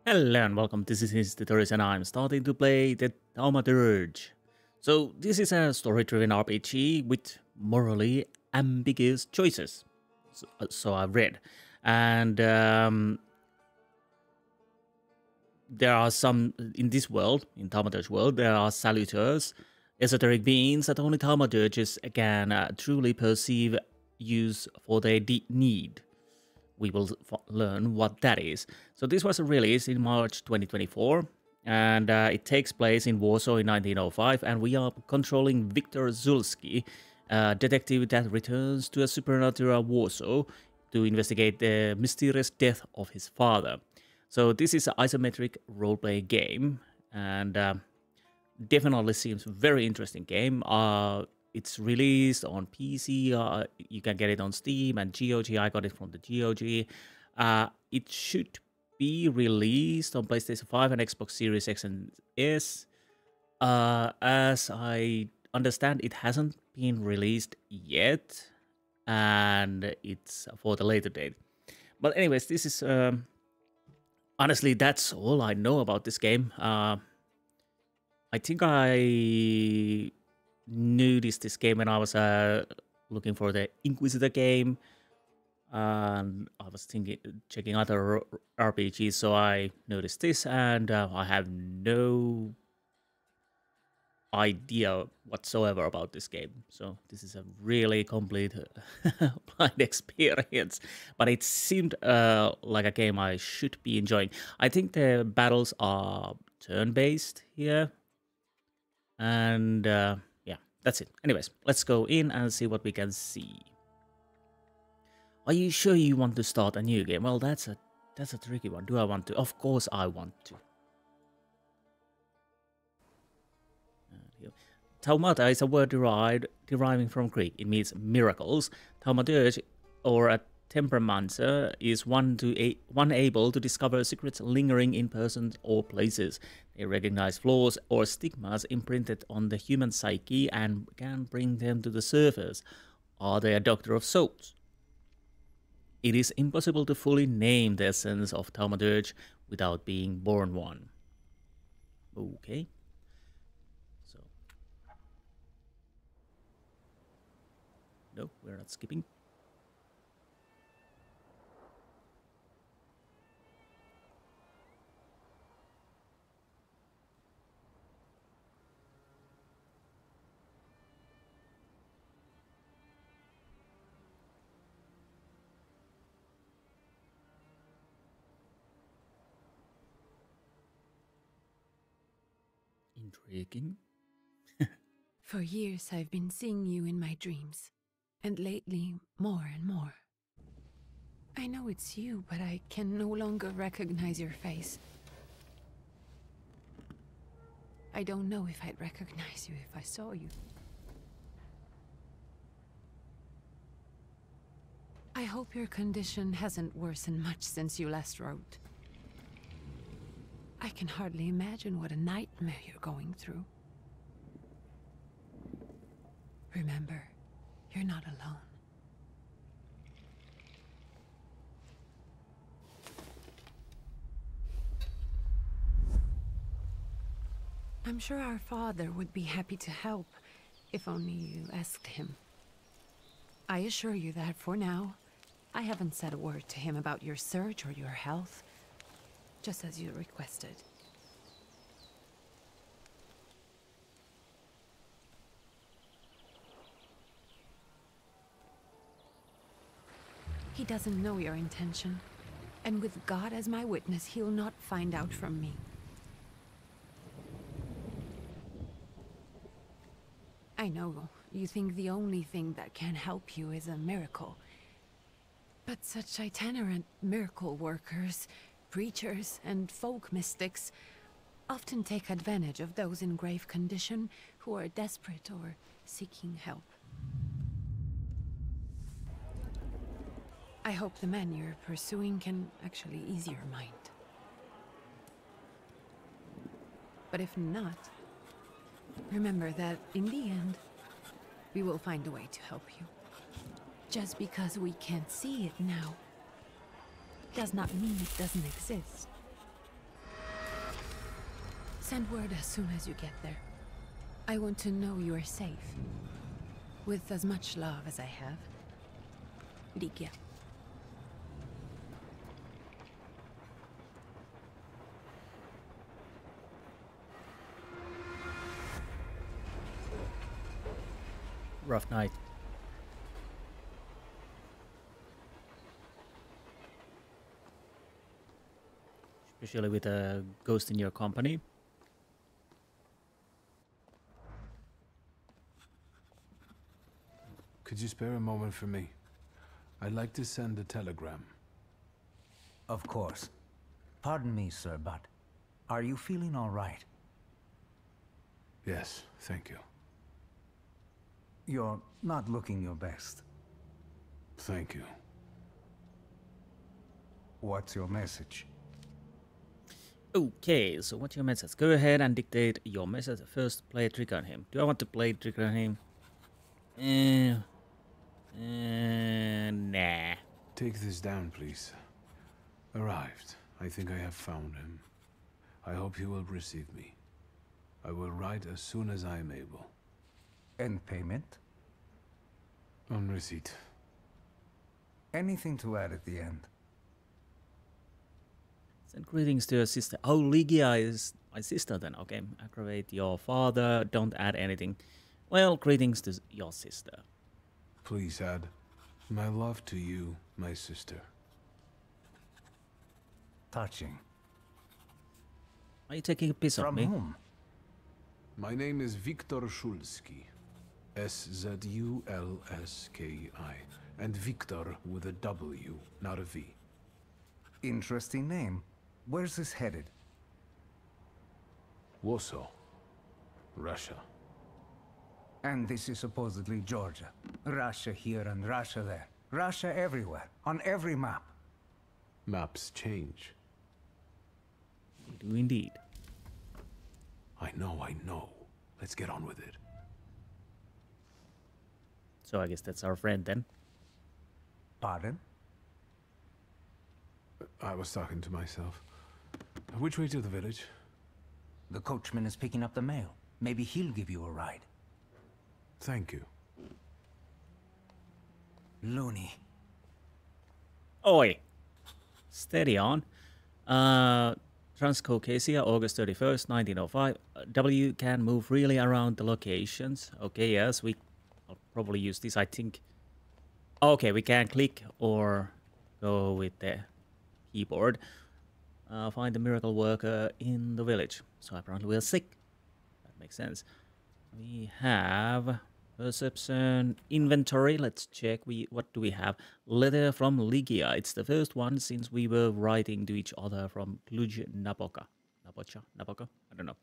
Hello and welcome, this is Insti and I'm starting to play the Thaumaturge. So this is a story-driven RPG with morally ambiguous choices. So I've read. And there are some, in this world, in Thaumaturge world, there are salutors, esoteric beings that only Thaumaturges can truly perceive use for their need. We will learn what that is. So this was released in March 2024, and it takes place in Warsaw in 1905, and we are controlling Wiktor Zulski, a detective that returns to a supernatural Warsaw to investigate the mysterious death of his father. So this is an isometric role-playing game, and definitely seems very interesting game. It's released on PC. You can get it on Steam and GOG. I got it from the GOG. It should be released on PlayStation 5 and Xbox Series X and S. As I understand, it hasn't been released yet, and it's for the later date. But anyways, this is honestly, that's all I know about this game. I think I noticed this game when I was looking for the Inquisitor game. And I was checking other RPGs, so I noticed this, and I have no idea whatsoever about this game. So this is a really complete blind experience, but it seemed like a game I should be enjoying. I think the battles are turn-based here, and yeah, that's it. Anyways, let's go in and see what we can see. Are you sure you want to start a new game? Well, that's a tricky one. Do I want to? Of course I want to. Taumata is a word deriving from Greek. It means miracles. Thaumaturge, or a temperamancer, is one able to discover secrets lingering in persons or places. They recognize flaws or stigmas imprinted on the human psyche and can bring them to the surface. Are they a doctor of souls? It is impossible to fully name the essence of Thaumaturge without being born one. Okay. So. No, we're not skipping. Intriguing. For years I've been seeing you in my dreams, and lately more and more. I know it's you, but I can no longer recognize your face. I don't know if I'd recognize you if I saw you. I hope your condition hasn't worsened much since you last wrote. I can hardly imagine what a nightmare you're going through. Remember, you're not alone. I'm sure our father would be happy to help, if only you asked him. I assure you that for now, I haven't said a word to him about your search or your health, just as you requested. He doesn't know your intention, and with God as my witness, he'll not find out from me. I know you think the only thing that can help you is a miracle. But such itinerant miracle workers, preachers, and folk mystics often take advantage of those in grave condition who are desperate or seeking help. I hope the man you're pursuing can actually ease your mind. But if not, remember that in the end, we will find a way to help you. Just because we can't see it now, does not mean it doesn't exist. Send word as soon as you get there. I want to know you are safe. With as much love as I have. Ligia. Rough night. Especially with a ghost in your company. Could you spare a moment for me? I'd like to send a telegram. Of course. Pardon me, sir, but are you feeling all right? Yes, thank you. You're not looking your best. Thank you. What's your message? Okay, so what's your message? Go ahead and dictate your message. First, play a trick on him. Do I want to play a trick on him? Nah. Take this down, please. Arrived. I think I have found him. I hope he will receive me. I will write as soon as I am able. And payment? On receipt. Anything to add at the end? Send greetings to your sister. Oh, Ligia is my sister then. Okay, aggravate your father. Don't add anything. Well, greetings to your sister. Please add my love to you, my sister. Touching. Are you taking a piss of me? From whom? My name is Wiktor Szulski. S-Z-U-L-S-K-I. And Wiktor with a W, not a V. Interesting name. Where's this headed? Warsaw. Russia. And this is supposedly Georgia. Russia here and Russia there. Russia everywhere. On every map. Maps change. They do indeed. I know. Let's get on with it. So I guess that's our friend then. Pardon? I was talking to myself. Which way to the village? The coachman is picking up the mail. Maybe he'll give you a ride. Thank you. Loony. Oi! Steady on. Transcaucasia, August 31st, 1905. W can move freely around the locations. Okay, yes, I'll probably use this, I think. Okay, we can click or go with the keyboard. Find the miracle worker in the village. So apparently we're sick. That makes sense. We have perception, inventory. Let's check. What do we have? Letter from Ligia. It's the first one since we were writing to each other from Cluj-Napoca. Napoca? I don't know.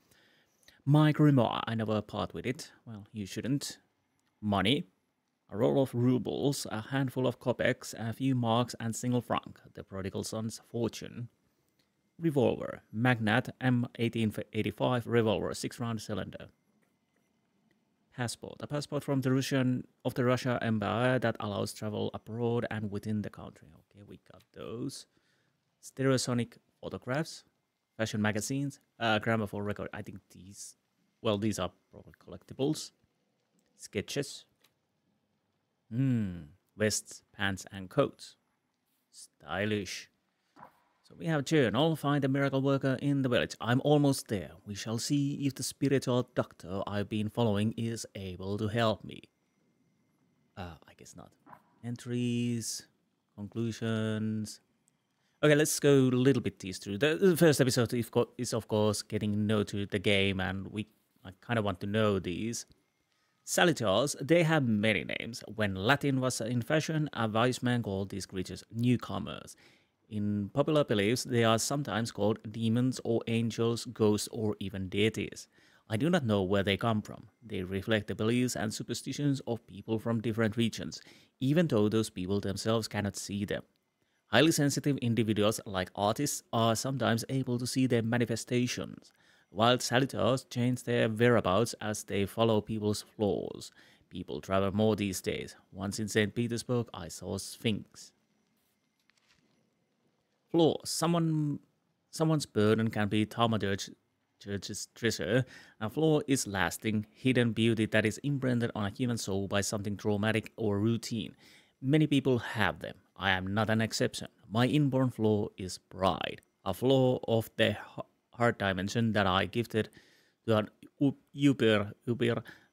My grimoire. I never part with it. Well, you shouldn't. Money. A roll of rubles, a handful of kopecks, a few marks, and single franc. The prodigal son's fortune. Revolver. Magnat M1885 revolver, 6-round cylinder. Passport. A passport from the Russia Empire that allows travel abroad and within the country. Okay, we got those. Stereosonic photographs. Fashion magazines. Gramophone record. I think these are probably collectibles. Sketches. Vests, pants, and coats. Stylish. So we have journal. Find a miracle worker in the village. I'm almost there. We shall see if the spiritual doctor I've been following is able to help me. I guess not. Entries, conclusions. Okay, let's go a little bit these through. The first episode is of course getting to know the game, and I kind of want to know these. Salutors, they have many names. When Latin was in fashion, a wise man called these creatures newcomers. In popular beliefs, they are sometimes called demons or angels, ghosts, or even deities. I do not know where they come from. They reflect the beliefs and superstitions of people from different regions, even though those people themselves cannot see them. Highly sensitive individuals, like artists, are sometimes able to see their manifestations, while salutors change their whereabouts as they follow people's flaws. People travel more these days. Once in St. Petersburg, I saw Sphinx. Flaws. Someone's burden can be Thaumaturge Thaumaturge's treasure. A flaw is lasting, hidden beauty that is imprinted on a human soul by something traumatic or routine. Many people have them. I am not an exception. My inborn flaw is pride, a flaw of the heart dimension that I gifted to an Uber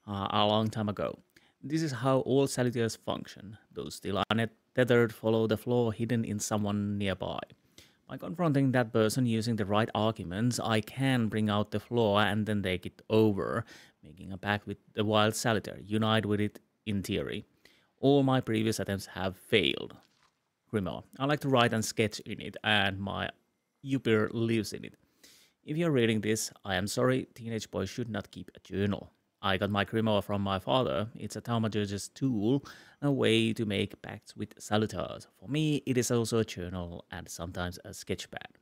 a long time ago. This is how all salutors function. Those still untethered follow the flaw hidden in someone nearby. By confronting that person using the right arguments, I can bring out the flaw and then take it over, making a pact with the wild salutor, unite with it in theory. All my previous attempts have failed. Grimoire. I like to write and sketch in it, and my Uber lives in it. If you're reading this, I am sorry, teenage boys should not keep a journal. I got my Grimoire from my father. It's a Thaumaturge's tool, a way to make pacts with salutors. For me, it is also a journal and sometimes a sketchpad.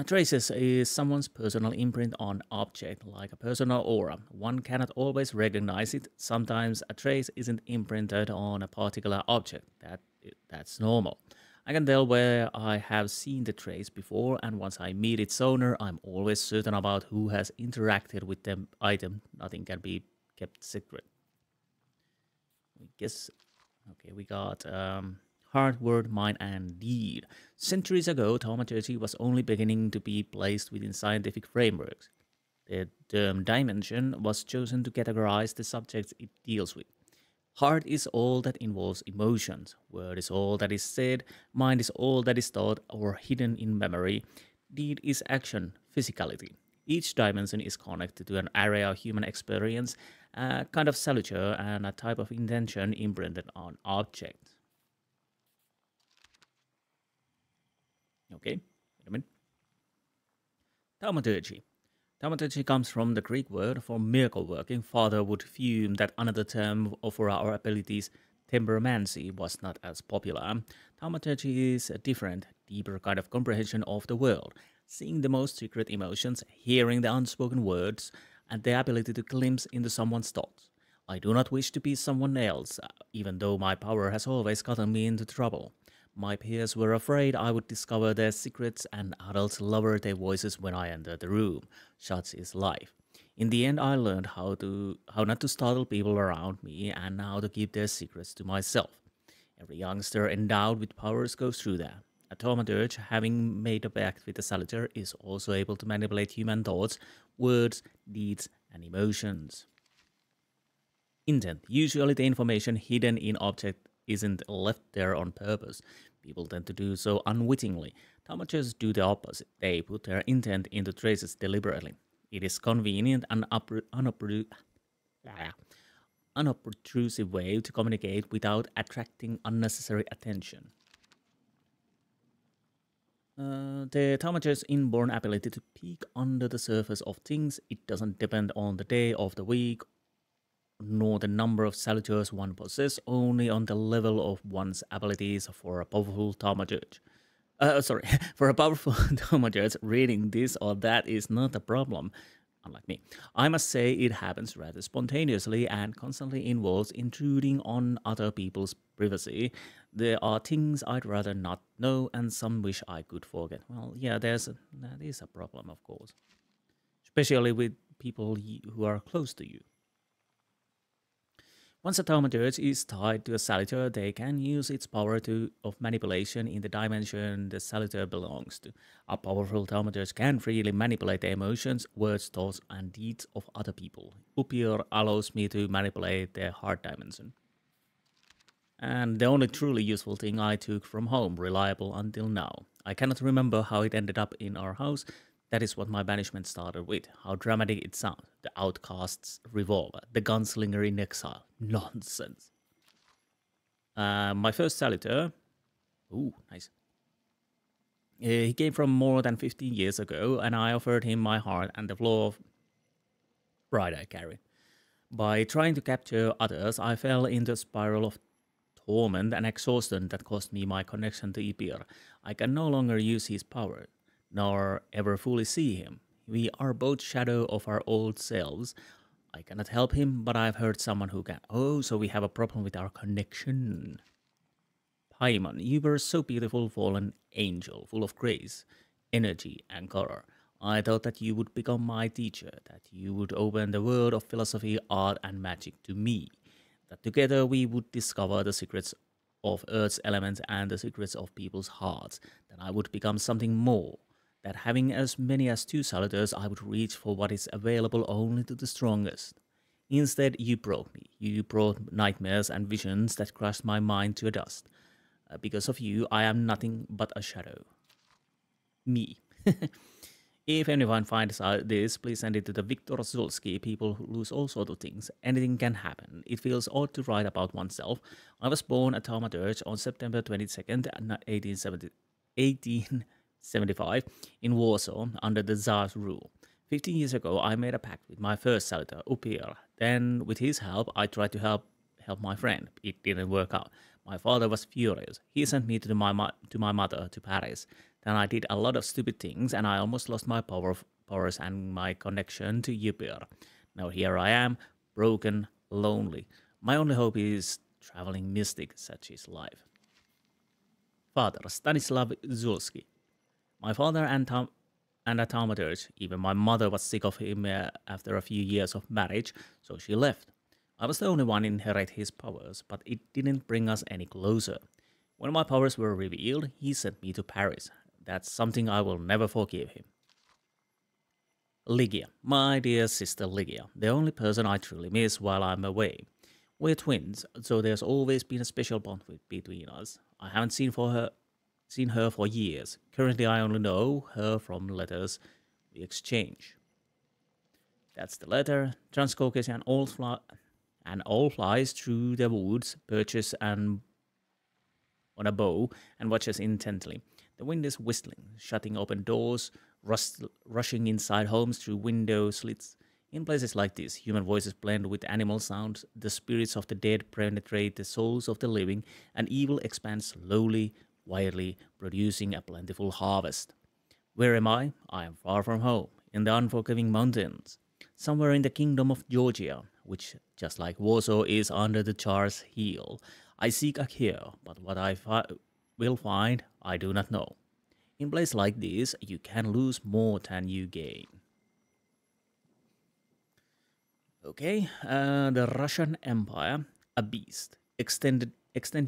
Traces is someone's personal imprint on object, like a personal aura. One cannot always recognize it. Sometimes a trace isn't imprinted on a particular object. That's normal. I can tell where I have seen the trace before, and once I meet its owner, I'm always certain about who has interacted with the item. Nothing can be kept secret. We got heart, word, mind, and deed. Centuries ago, Thaumaturge was only beginning to be placed within scientific frameworks. The term dimension was chosen to categorize the subjects it deals with. Heart is all that involves emotions. Word is all that is said. Mind is all that is thought or hidden in memory. Deed is action, physicality. Each dimension is connected to an area of human experience, a kind of salutor, and a type of intention imprinted on objects. Okay, wait a minute. Thaumaturge. Thaumaturge comes from the Greek word for miracle working. Father would fume that another term for our abilities, temperomancy, was not as popular. Thaumaturge is a different, deeper kind of comprehension of the world, seeing the most secret emotions, hearing the unspoken words, and the ability to glimpse into someone's thoughts. I do not wish to be someone else, even though my power has always gotten me into trouble. My peers were afraid I would discover their secrets, and adults lowered their voices when I entered the room. Such is life. In the end, I learned how not to startle people around me and how to keep their secrets to myself. Every youngster endowed with powers goes through that. A Thaumaturge, having made a pact with the salutor, is also able to manipulate human thoughts, words, deeds, and emotions. Intent. Usually the information hidden in object isn't left there on purpose. People tend to do so unwittingly. Thaumaturges do the opposite. They put their intent into traces deliberately. It is convenient and unobtrusive way to communicate without attracting unnecessary attention. The Thaumaturge's inborn ability to peek under the surface of things, it doesn't depend on the day of the week nor the number of salutors one possesses, only on the level of one's abilities. For a powerful Thaumaturge. For a powerful Thaumaturge, reading this or that is not a problem, unlike me. I must say it happens rather spontaneously and constantly involves intruding on other people's privacy. There are things I'd rather not know and some wish I could forget. Well, yeah, that is a problem, of course. Especially with people who are close to you. Once a Thaumaturge is tied to a salutor, they can use its power of manipulation in the dimension the salutor belongs to. A powerful Thaumaturge can freely manipulate the emotions, words, thoughts, and deeds of other people. Upior allows me to manipulate their heart dimension. And the only truly useful thing I took from home, reliable until now. I cannot remember how it ended up in our house. That is what my banishment started with. How dramatic it sounds. The outcast's revolver. The gunslinger in exile. Nonsense. My first salutor. Ooh, nice. He came from more than 15 years ago, and I offered him my heart and the flaw of pride I carry. By trying to capture others, I fell into a spiral of torment and exhaustion that cost me my connection to Ipir. I can no longer use his power, nor ever fully see him. We are both shadow of our old selves. I cannot help him, but I've heard someone who can. Oh, so we have a problem with our connection. Paimon, you were so beautiful, fallen angel, full of grace. energy and color. I thought that you would become my teacher, that you would open the world of philosophy, art, and magic to me, that together we would discover the secrets of Earth's elements and the secrets of people's hearts, that I would become something more, that having as many as two salutors, I would reach for what is available only to the strongest. Instead, you broke me. You brought nightmares and visions that crushed my mind to dust. Because of you, I am nothing but a shadow. Me. If anyone finds out this, please send it to the Wiktor Zulski. People lose all sorts of things. Anything can happen. It feels odd to write about oneself. I was born at Thaumaturge on September 22nd, 1875 in Warsaw under the Tsar's rule. 15 years ago, I made a pact with my first salutor, Upir. Then, with his help, I tried to help my friend. It didn't work out. My father was furious. He sent me to my mother to Paris. Then I did a lot of stupid things, and I almost lost my powers and my connection to Upir. Now here I am, broken, lonely. My only hope is traveling mystic such is life. Father, Stanislav Zulski. My father and a Thaumaturge. Even my mother was sick of him after a few years of marriage, so she left. I was the only one to inherit his powers, but it didn't bring us any closer. When my powers were revealed, he sent me to Paris. That's something I will never forgive him. Ligia, my dear sister Ligia, the only person I truly miss while I'm away. We're twins, so there's always been a special bond between us. I haven't seen her for years. Currently, I only know her from letters we exchange. That's the letter. Transcaucasian owl flies through the woods, perches on a bough, and watches intently. The wind is whistling, shutting open doors, rushing inside homes through window slits. In places like this, human voices blend with animal sounds, the spirits of the dead penetrate the souls of the living, and evil expands slowly, wildly, producing a plentiful harvest. Where am I? I am far from home, in the unforgiving mountains, somewhere in the kingdom of Georgia, which, just like Warsaw, is under the Tsar's heel. I seek a cure, but what I will find, I do not know. In places like this, you can lose more than you gain. Okay, the Russian Empire, a beast. Extend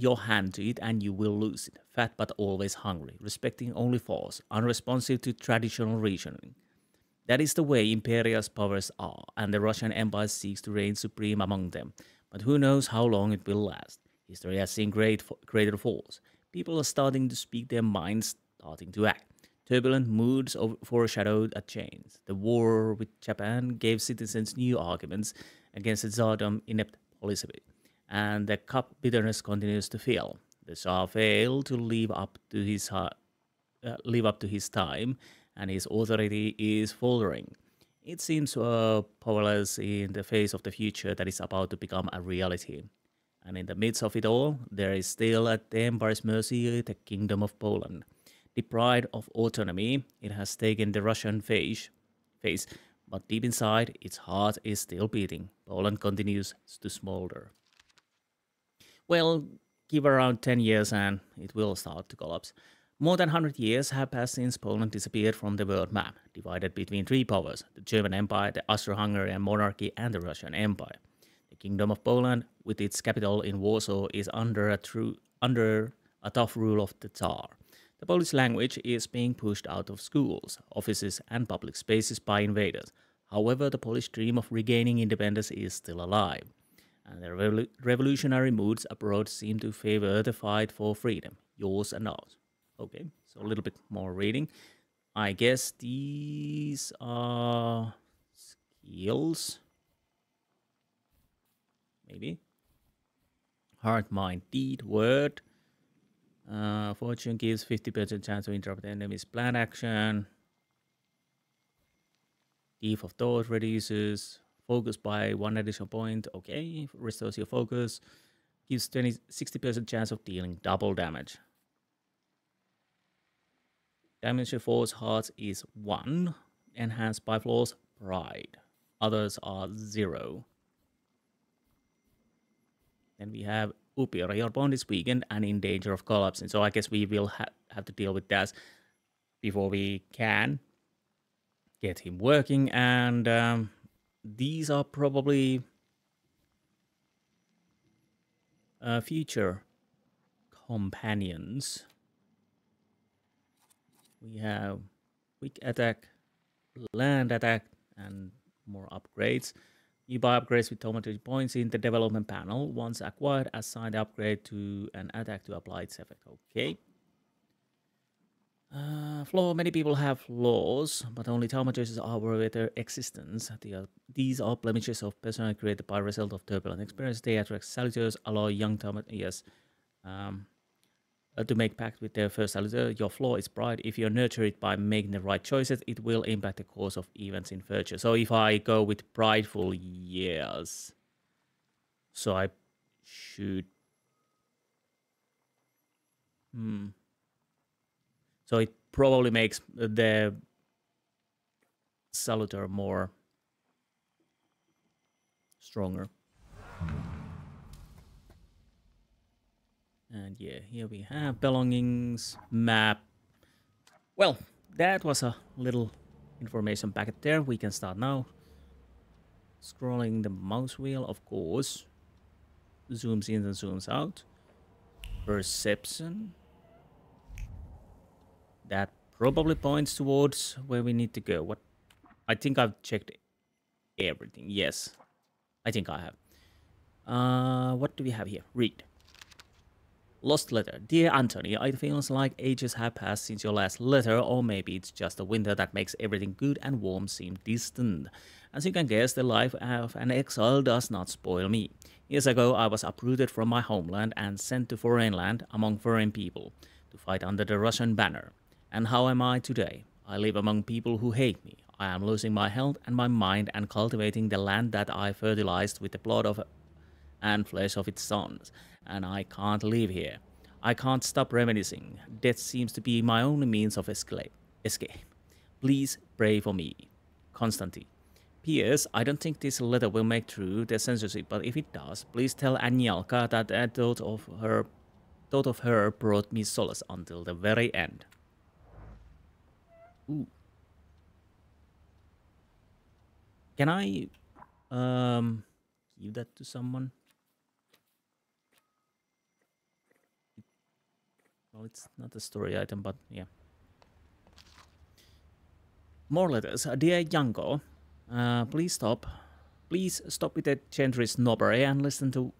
your hand to it and you will lose it. Fat but always hungry, respecting only force, unresponsive to traditional reasoning. That is the way imperial powers are, and the Russian Empire seeks to reign supreme among them. But who knows how long it will last? History has seen greater falls. People are starting to speak their minds, starting to act. Turbulent moods foreshadowed a change. The war with Japan gave citizens new arguments against the Tsardom's inept policy, and the cup bitterness continues to fill. The Tsar failed to live up to his time, and his authority is faltering. It seems powerless in the face of the future that is about to become a reality. And in the midst of it all, there is still at the Empire's mercy the Kingdom of Poland. Deprived of autonomy, it has taken the Russian face, but deep inside, its heart is still beating. Poland continues to smolder. Well, give around 10 years and it will start to collapse. More than 100 years have passed since Poland disappeared from the world map, divided between three powers: the German Empire, the Austro-Hungarian monarchy, and the Russian Empire. The Kingdom of Poland, with its capital in Warsaw, is under a tough rule of the Tsar. The Polish language is being pushed out of schools, offices, and public spaces by invaders. However, the Polish dream of regaining independence is still alive, and the revolutionary moods abroad seem to favor the fight for freedom, yours and ours. Okay, so a little bit more reading. I guess these are skills. Maybe. Heart, mind, deed, word. Fortune gives 50% chance to interrupt the enemy's planned action. Thief of thought reduces focus by 1 additional point. Okay, restores your focus. Gives 60% chance of dealing double damage. Damage to force hearts is 1. Enhanced by flaws, pride. Others are 0. Then we have Upir. Your bond is weakened and in danger of collapsing. So I guess we will have to deal with that. before we can get him working. And these are probably future companions. We have quick attack, land attack, and more upgrades. You buy upgrades with Thaumaturge points in the development panel. Once acquired, assign the upgrade to an attack to apply its effect. Okay. Flaw. Many people have flaws, but only Thaumaturges are aware of their existence. These are blemishes of personality created by result of turbulent experience. They attract salutors, allow young Thaumaturges to make pact with their first salutor. Your flaw is pride. If you nurture it by making the right choices, it will impact the course of events in future. So if I go with prideful, yes. So I should... So it probably makes the salutor more stronger. And yeah, here we have belongings, map. Well, that was a little information packet there. We can start now. Scrolling the mouse wheel, of course. Zooms in and zooms out. Perception. That probably points towards where we need to go. What? I think I've checked everything. Yes, I think I have. What do we have here? Read. Lost letter. Dear Anthony, it feels like ages have passed since your last letter, or maybe it's just the winter that makes everything good and warm seem distant. As you can guess, the life of an exile does not spoil me. Years ago, I was uprooted from my homeland and sent to foreign land among foreign people to fight under the Russian banner. And how am I today? I live among people who hate me. I am losing my health and my mind and cultivating the land that I fertilized with the blood of and flesh of its sons. And I can't live here. I can't stop reminiscing. Death seems to be my only means of escape. Please pray for me. Constantine. P.S. I don't think this letter will make through the censorship, but if it does, please tell Anielka that the thought of her brought me solace until the very end. Ooh. Can I give that to someone? Well, it's not a story item, but yeah. More letters. Dear Yanko, please stop with the gentry snobbery and listen to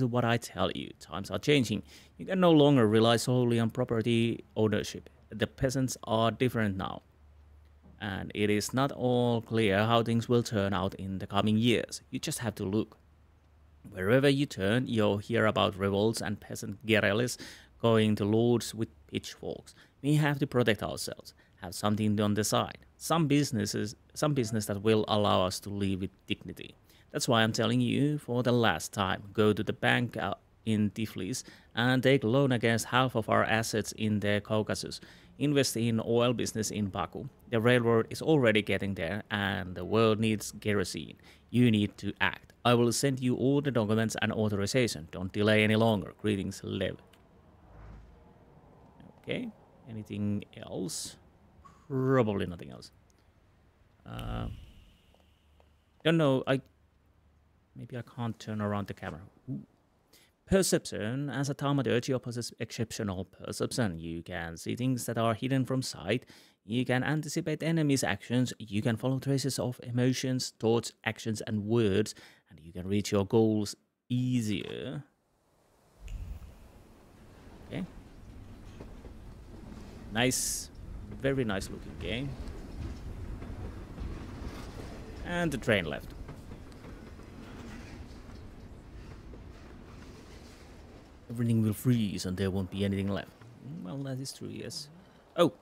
what I tell you. Times are changing. You can no longer rely solely on property ownership. The peasants are different now. And it is not all clear how things will turn out in the coming years. You just have to look. Wherever you turn, you'll hear about revolts and peasant guerrillas going to lords with pitchforks. We have to protect ourselves, have something on the side. Some business that will allow us to live with dignity. That's why I'm telling you for the last time, go to the bank in Tiflis and take loan against half of our assets in the Caucasus. Invest in oil business in Baku. The railroad is already getting there and the world needs kerosene. You need to act. I will send you all the documents and authorization. Don't delay any longer. Greetings, Lev. Okay, anything else? Probably nothing else. Don't know, maybe I can't turn around the camera. Ooh. Perception. As a Thaumaturge, you possess exceptional perception. You can see things that are hidden from sight. You can anticipate enemies' actions. You can follow traces of emotions, thoughts, actions, and words. And you can reach your goals easier. Okay. Nice. Very nice looking game. And the train left. Everything will freeze and there won't be anything left. Well, that is true, yes. Oh.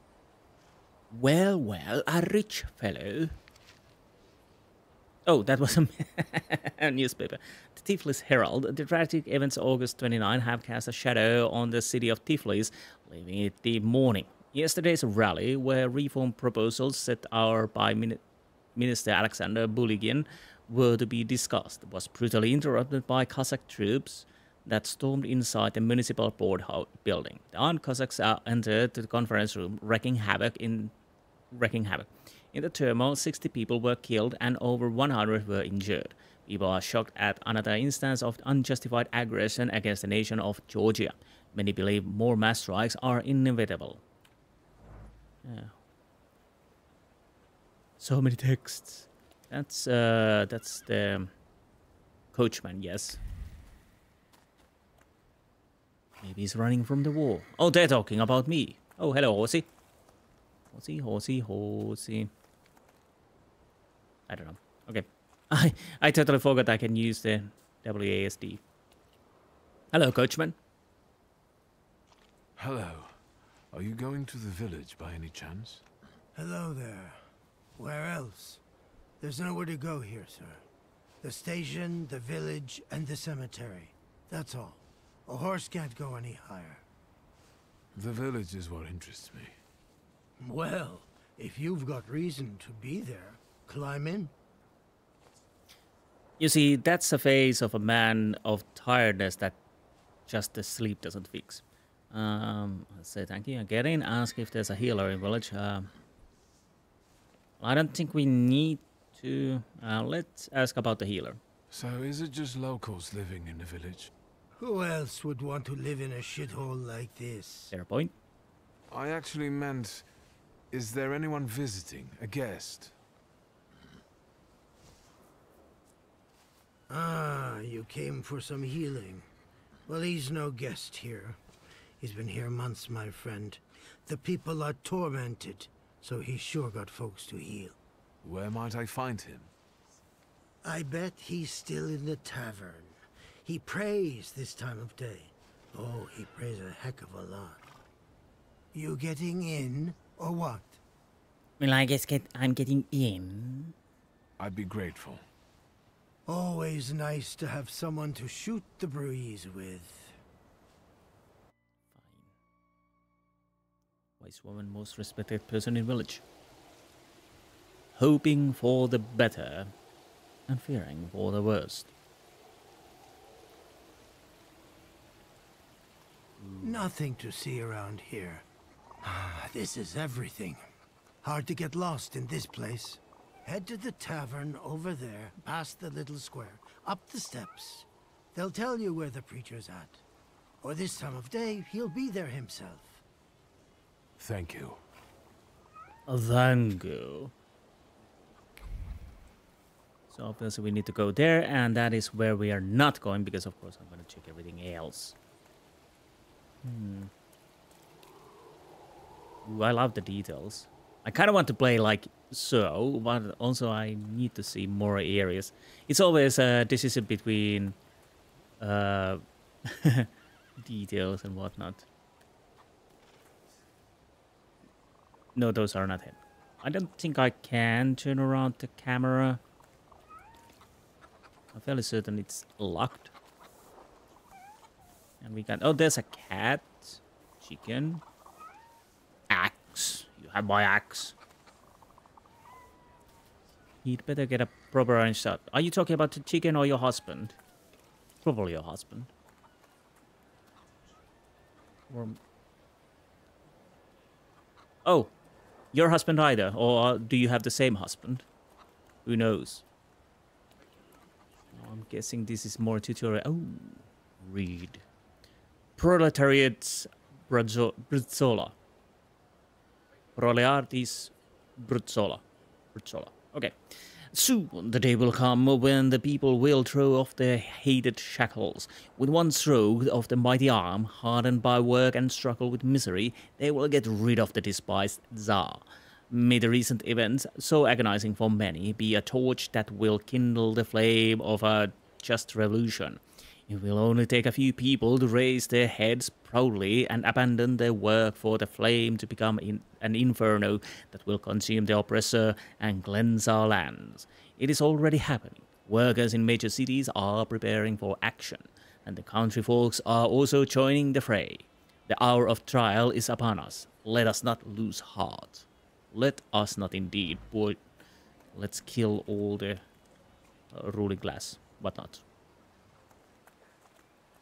Well, a rich fellow. Oh, that was a newspaper. The Tiflis Herald. The tragic events of August 29 have cast a shadow on the city of Tiflis, leaving it deep mourning. Yesterday's rally, where reform proposals set out by Minister Alexander Buligin were to be discussed, was brutally interrupted by Cossack troops that stormed inside the municipal board building. The armed Cossacks entered the conference room, wreaking havoc. In the turmoil, 60 people were killed and over 100 were injured. People are shocked at another instance of unjustified aggression against the nation of Georgia. Many believe more mass strikes are inevitable. Yeah. So many texts. That's the coachman, yes. Maybe he's running from the war. Oh, they're talking about me. Oh, hello, horsey. Horsey. I don't know. Okay. I totally forgot I can use the WASD. Hello, coachman. Hello. Are you going to the village by any chance? Hello there. Where else? There's nowhere to go here, sir. The station, the village, and the cemetery. That's all. A horse can't go any higher. The village is what interests me. Well, if you've got reason to be there, climb in. You see, that's a face of a man of tiredness that just the sleep doesn't fix. Let's say thank you. Get in, ask if there's a healer in village. I don't think we need to. Let's ask about the healer. So is it just locals living in the village? Who else would want to live in a shithole like this? Fair point. I actually meant, is there anyone visiting? A guest? Ah, you came for some healing. Well, he's no guest here. He's been here months, my friend. The people are tormented, so he's sure got folks to heal. Where might I find him? I bet he's still in the tavern. He prays this time of day. Oh, he prays a heck of a lot. You getting in, or what? Well, I guess I'm getting in. I'd be grateful. Always nice to have someone to shoot the breeze with. Fine. Wise woman, most respected person in village. Hoping for the better and fearing for the worst. Nothing to see around here. This is everything. Hard to get lost in this place. Head to the tavern over there, past the little square, up the steps. They'll tell you where the preacher's at. Or this time of day, he'll be there himself. Thank you. Thank you. So obviously we need to go there, and that is where we are not going, because of course I'm going to check everything else. Ooh, I love the details. I kind of want to play like so, but also I need to see more areas. It's always a decision between details and whatnot. No, those are not him. I don't think I can turn around the camera. I'm fairly certain it's locked. And we got... Oh, there's a cat. Chicken. Axe. You have my axe. He'd better get a proper range shot. Are you talking about the chicken or your husband? Probably your husband. Or... Oh. Your husband either. Or do you have the same husband? Who knows? I'm guessing this is more tutorial. Oh. Read. Proletariat's Bruzzola. Proletariat's Bruzzola. Okay. Soon the day will come when the people will throw off their hated shackles. With one stroke of the mighty arm, hardened by work and struggle with misery, they will get rid of the despised Tsar. May the recent events, so agonizing for many, be a torch that will kindle the flame of a just revolution. It will only take a few people to raise their heads proudly and abandon their work for the flame to become an inferno that will consume the oppressor and cleanse our lands. It is already happening. Workers in major cities are preparing for action, and the country folks are also joining the fray. The hour of trial is upon us. Let us not lose heart. Let us not indeed, boy. Let's kill all the ruling class, whatnot.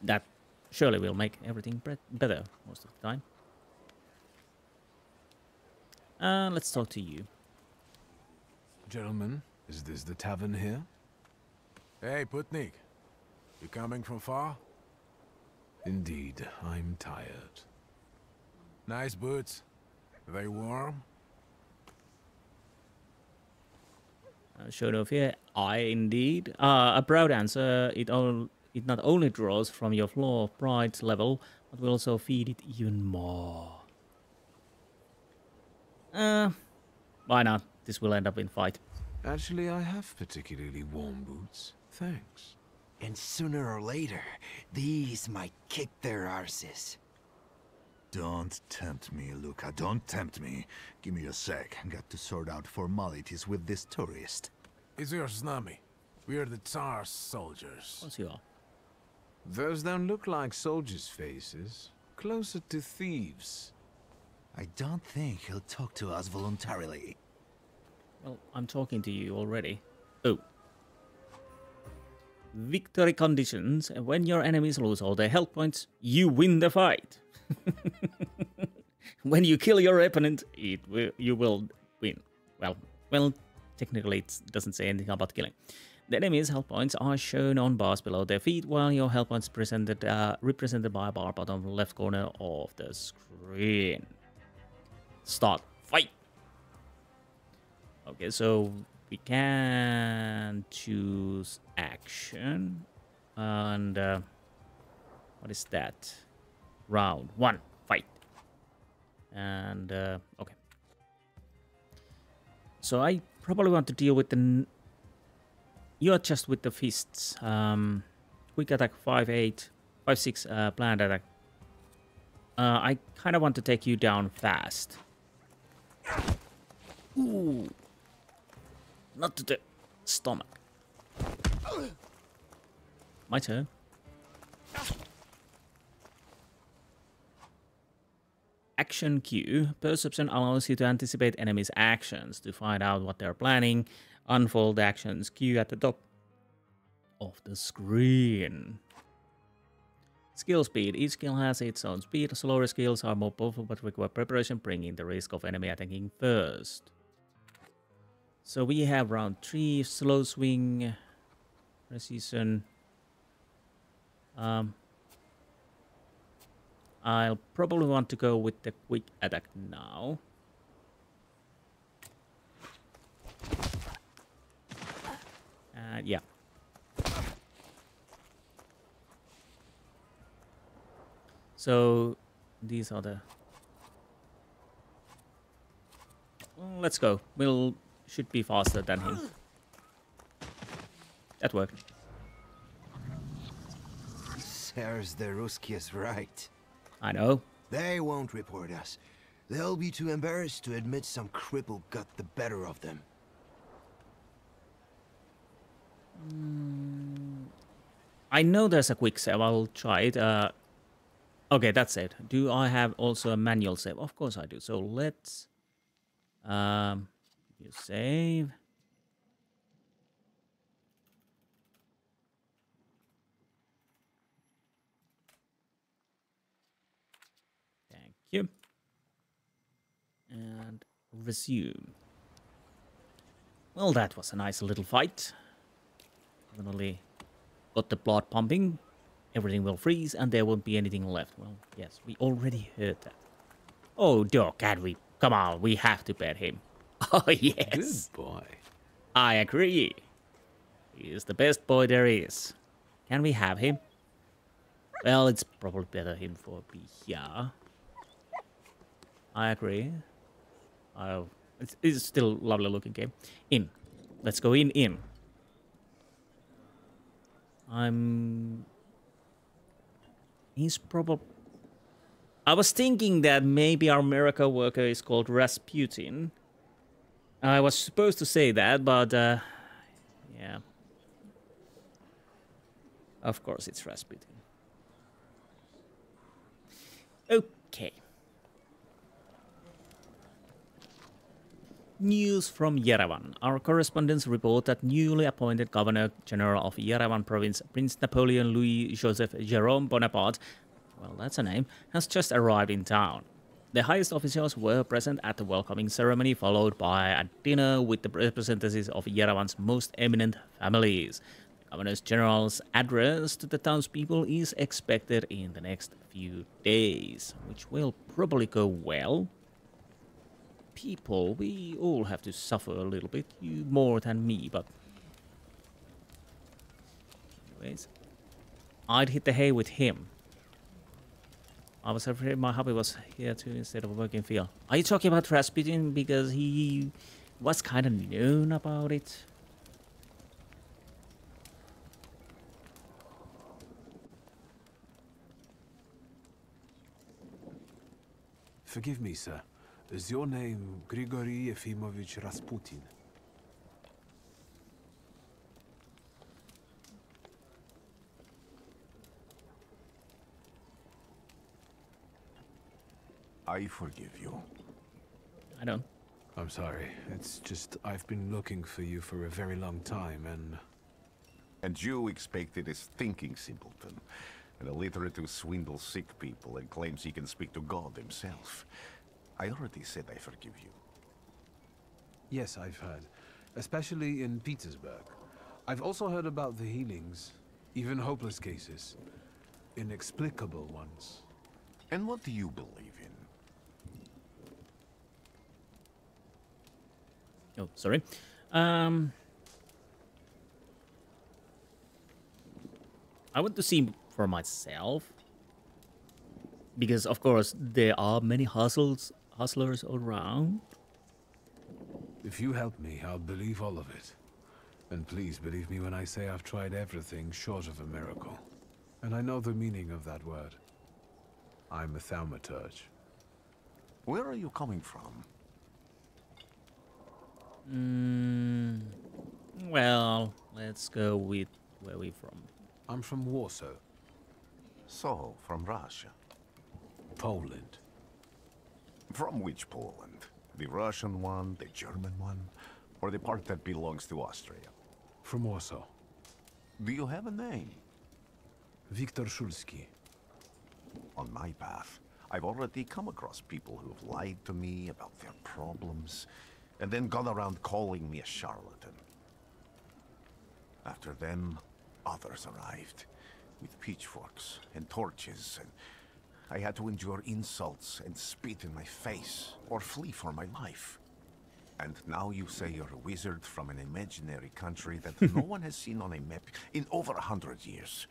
That surely will make everything better most of the time. Let's talk to you. Gentlemen, is this the tavern here? Hey, Putnik. You coming from far? Indeed, I'm tired. Nice boots. Are they warm? Show no fear. Indeed. A proud answer. It not only draws from your floor of pride level, but will also feed it even more. Why not? This will end up in fight. Actually, I have particularly warm boots. Thanks. And sooner or later, these might kick their arses. Don't tempt me, Luca. Don't tempt me. Give me a sec. Got to sort out formalities with this tourist. It's your snummy. We're the Tsar's soldiers. What's your? Those don't look like soldiers' faces. Closer to thieves. I don't think he'll talk to us voluntarily. Well, I'm talking to you already. Oh. Victory conditions. When your enemies lose all their health points, you win the fight. When you kill your opponent, you will win. Well, technically it doesn't say anything about killing. The enemy's health points are shown on bars below their feet, while your health points represented by a bar bottom left corner of the screen. Start fight. Okay, so we can choose action, and what is that? Round 1, fight. And okay. So I probably want to deal with the. You're just with the fists. Quick attack 5-8, 5-6 planned attack. I kind of want to take you down fast. Ooh. Not to the stomach. My turn. Action Q. Perception allows you to anticipate enemies' actions to find out what they're planning. Unfold actions Q at the top of the screen. Skill speed. Each skill has its own speed. Slower skills are more powerful but require preparation, bringing the risk of enemy attacking first. So we have round 3, slow swing, precision. I'll probably want to go with the quick attack now. Yeah. So these are the. Well, let's go. Should be faster than him. That worked. Serge the Ruski is right. I know. They won't report us. They'll be too embarrassed to admit some cripple got the better of them. I know there's a quick save. I'll try it. Okay, that's it. Do I have also a manual save? Of course I do. So let's you save. Thank you. And resume. Well, that was a nice little fight. Definitely got the blood pumping. Everything will freeze and there won't be anything left. Well, yes, we already heard that. Oh, dog, can we? Come on, we have to bet him. Oh, yes. Good boy. I agree. He is the best boy there is. Can we have him? Well, it's probably better him for be here. I agree. It's still a lovely looking game. In. Let's go in. He's probably. I was thinking that maybe our miracle worker is called Rasputin. I was supposed to say that, but yeah. Of course, it's Rasputin. Okay. News from Yerevan. Our correspondents report that newly appointed Governor General of Yerevan Province, Prince Napoleon Louis Joseph Jerome Bonaparte, well, that's a name, has just arrived in town. The highest officials were present at the welcoming ceremony, followed by a dinner with the representatives of Yerevan's most eminent families. The Governor General's address to the townspeople is expected in the next few days, which will probably go well. People, we all have to suffer a little bit, you more than me, but anyways, I'd hit the hay with him. I was afraid my hobby was here too instead of a working field. Are you talking about Rasputin because he was kind of known about it? Forgive me, sir. Is your name Grigory Efimovich Rasputin? I forgive you. I don't. I'm sorry. It's just I've been looking for you for a very long time, and... And you expected a thinking simpleton, an illiterate who swindles sick people and claims he can speak to God himself. I already said I forgive you. Yes, I've heard. Especially in Petersburg. I've also heard about the healings, even hopeless cases. Inexplicable ones. And what do you believe in? Oh, sorry. I want to see for myself. Because, of course, there are many hustlers around. If you help me, I'll believe all of it. And please believe me when I say I've tried everything short of a miracle. And I know the meaning of that word. I'm a Thaumaturge. Where are you coming from? Well, let's go with where we're from. I'm from Warsaw, So, from Russia. Poland. From which Poland? The Russian one, the German one, or the part that belongs to Austria? From Warsaw. Do you have a name? Wiktor Szulski. On my path, I've already come across people who have lied to me about their problems, and then gone around calling me a charlatan. After them, others arrived, with pitchforks and torches, and I had to endure insults and spit in my face, or flee for my life. And now you say you're a wizard from an imaginary country that no one has seen on a map in over 100 years.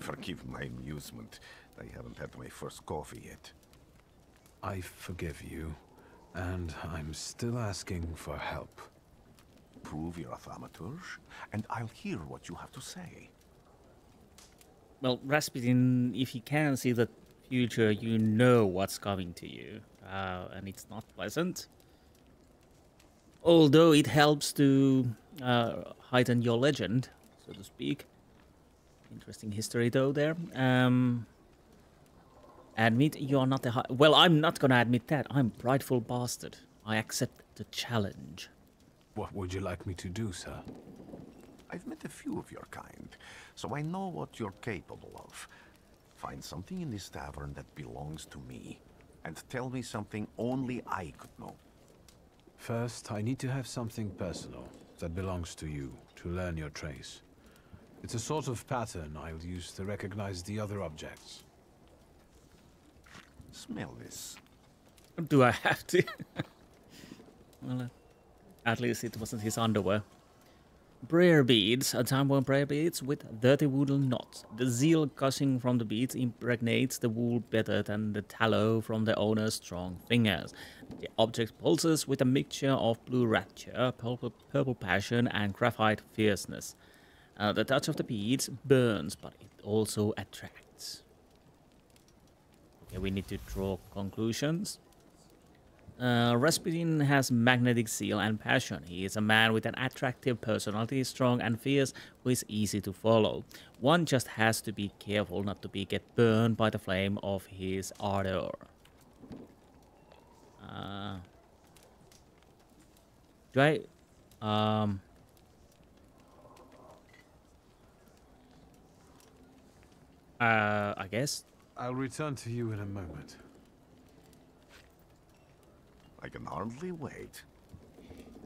Forgive my amusement. I haven't had my first coffee yet. I forgive you, and I'm still asking for help. Prove you're a Thaumaturge, and I'll hear what you have to say. Well, Rasputin, if you can see the future, you know what's coming to you. And it's not pleasant. Although it helps to heighten your legend, so to speak. Interesting history, though, there. Admit you're not a... Well, I'm not gonna admit that. I'm a prideful bastard. I accept the challenge. What would you like me to do, sir? I've met a few of your kind, so I know what you're capable of. Find something in this tavern that belongs to me, and tell me something only I could know. First, I need to have something personal that belongs to you to learn your trace. It's a sort of pattern I'll use to recognize the other objects. Smell this. Do I have to? Well, at least it wasn't his underwear. Prayer beads, a time-worn prayer beads with dirty wooden knots. The zeal gushing from the beads impregnates the wool better than the tallow from the owner's strong fingers. The object pulses with a mixture of blue rapture, purple passion, and graphite fierceness. The touch of the beads burns, but it also attracts. Okay, we need to draw conclusions. Rasputin has magnetic zeal and passion. He is a man with an attractive personality, strong and fierce, who is easy to follow. One just has to be careful not to get burned by the flame of his ardor. I guess I'll return to you in a moment. I can hardly wait.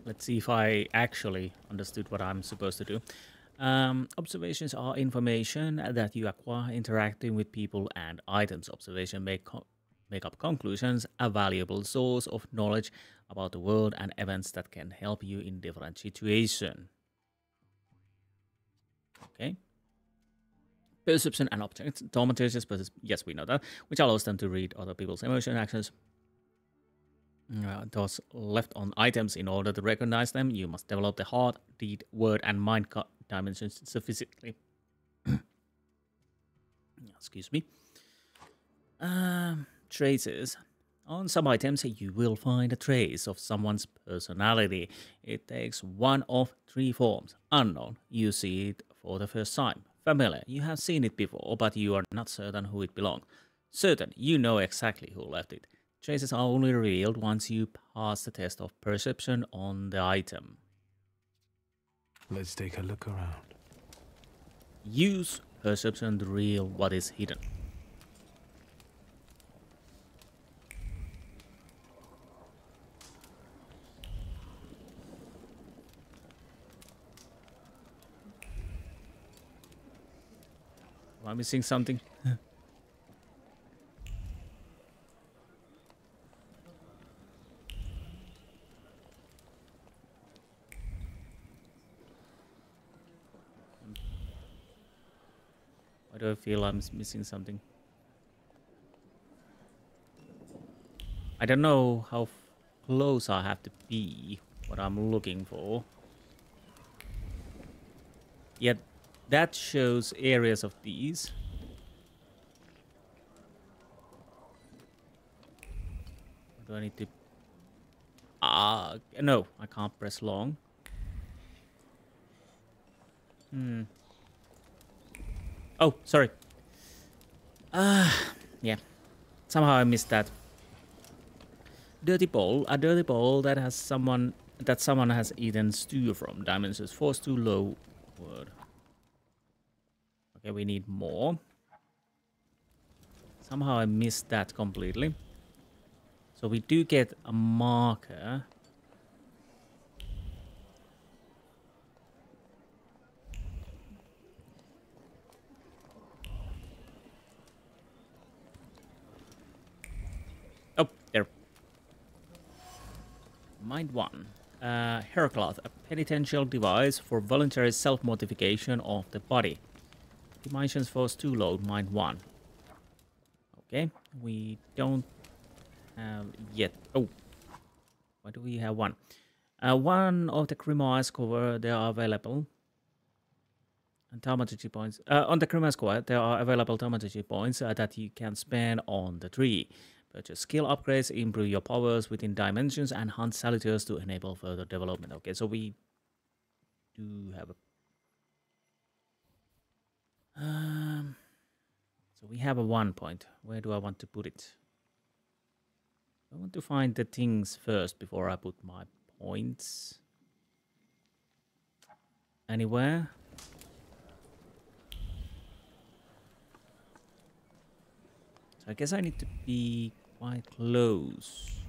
Let's see if I actually understood what I'm supposed to do. Observations are information that you acquire interacting with people and items. Observation make up conclusions, a valuable source of knowledge about the world and events that can help you in different situations. Okay. Perception and objects. Thaumaturge, yes, we know that, which allows them to read other people's emotions and actions. Those left on items. In order to recognize them, you must develop the heart, deed, word, and mind dimensions sufficiently. Excuse me. Traces. On some items, you will find a trace of someone's personality. It takes one of three forms. Unknown, you see it for the first time. Familiar, you have seen it before, but you are not certain who it belongs. Certain, you know exactly who left it. Traces are only revealed once you pass the test of perception on the item. Let's take a look around. Use perception to reveal what is hidden. Am I missing something? Why do I feel I'm missing something? I don't know how close I have to be, what I'm looking for. Yet that shows areas of these. Do I need to... no, I can't press long. Oh, sorry. Yeah. Somehow I missed that. Dirty bowl. A dirty bowl that has someone has eaten stew from. Dimensions force too low. Word. Okay, we need more. Somehow I missed that completely. So we do get a marker. Oh, there. Mind one. Haircloth, a penitential device for voluntary self-mortification of the body. Dimensions force too low, mind one. Okay, we don't have yet. Oh, why do we have one? One of the grimoires cover, they are available. And Thaumaturge points. On the grimoire cover, there are available Thaumaturge points that you can spend on the tree. Purchase skill upgrades, improve your powers within dimensions, and hunt salutors to enable further development. Okay, so we do have a... so we have a 1 point. Where do I want to put it? I want to find the things first before I put my points. Anywhere? So I guess I need to be quite close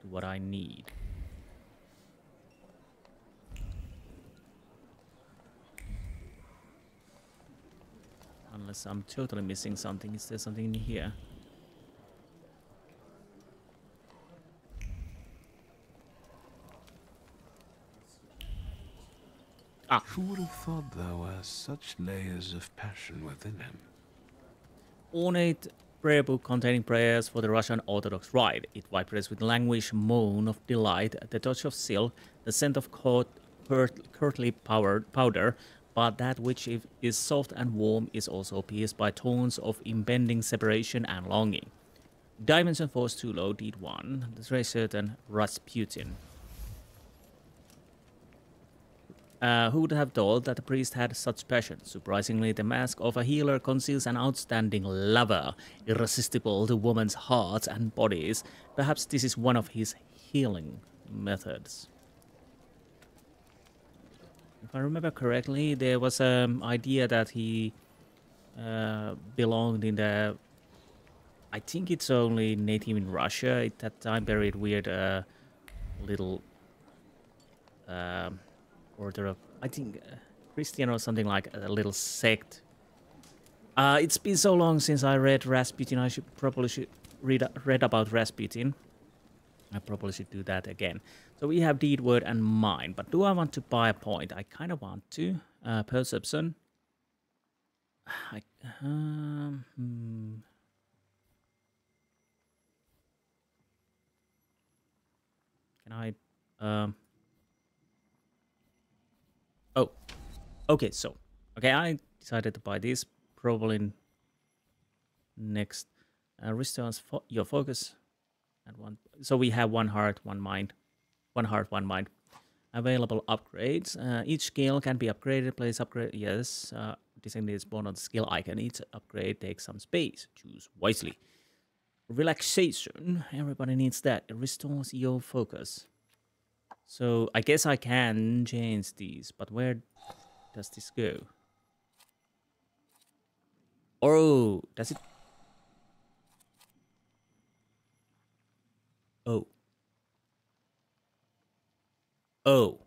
to what I need. Unless I'm totally missing something. Is there something in here? Ah. Who would have thought there were such layers of passion within him? Ornate prayer book containing prayers for the Russian Orthodox Rite. It vibrates with language moan of delight, the touch of silk, the scent of courtly powder, but that which is soft and warm is also pierced by tones of impending separation and longing. Dimension force too low, deed 1. The very certain Rasputin. Who would have thought that the priest had such passion? Surprisingly, the mask of a healer conceals an outstanding lover, irresistible to women's hearts and bodies. Perhaps this is one of his healing methods. If I remember correctly, there was an idea that he belonged in the... I think it's only native in Russia at that time. Very weird little order of... I think Christian or something like a little sect. It's been so long since I read Rasputin. I probably should read about Rasputin. I probably should do that again. So we have deed, word, and mind. But do I want to buy a point? I kind of want to. Perception. Can I... Oh. Okay, so... Okay, I decided to buy this. Probably next. Restores your focus. And one. So we have one heart, one mind. One heart, one mind. Available upgrades. Each skill can be upgraded. Place upgrade. Yes. Designated spawn on the skill icon. Each upgrade takes some space. Choose wisely. Relaxation. Everybody needs that. It restores your focus. So I guess I can change these. But where does this go? Oh, does it? Oh. Oh.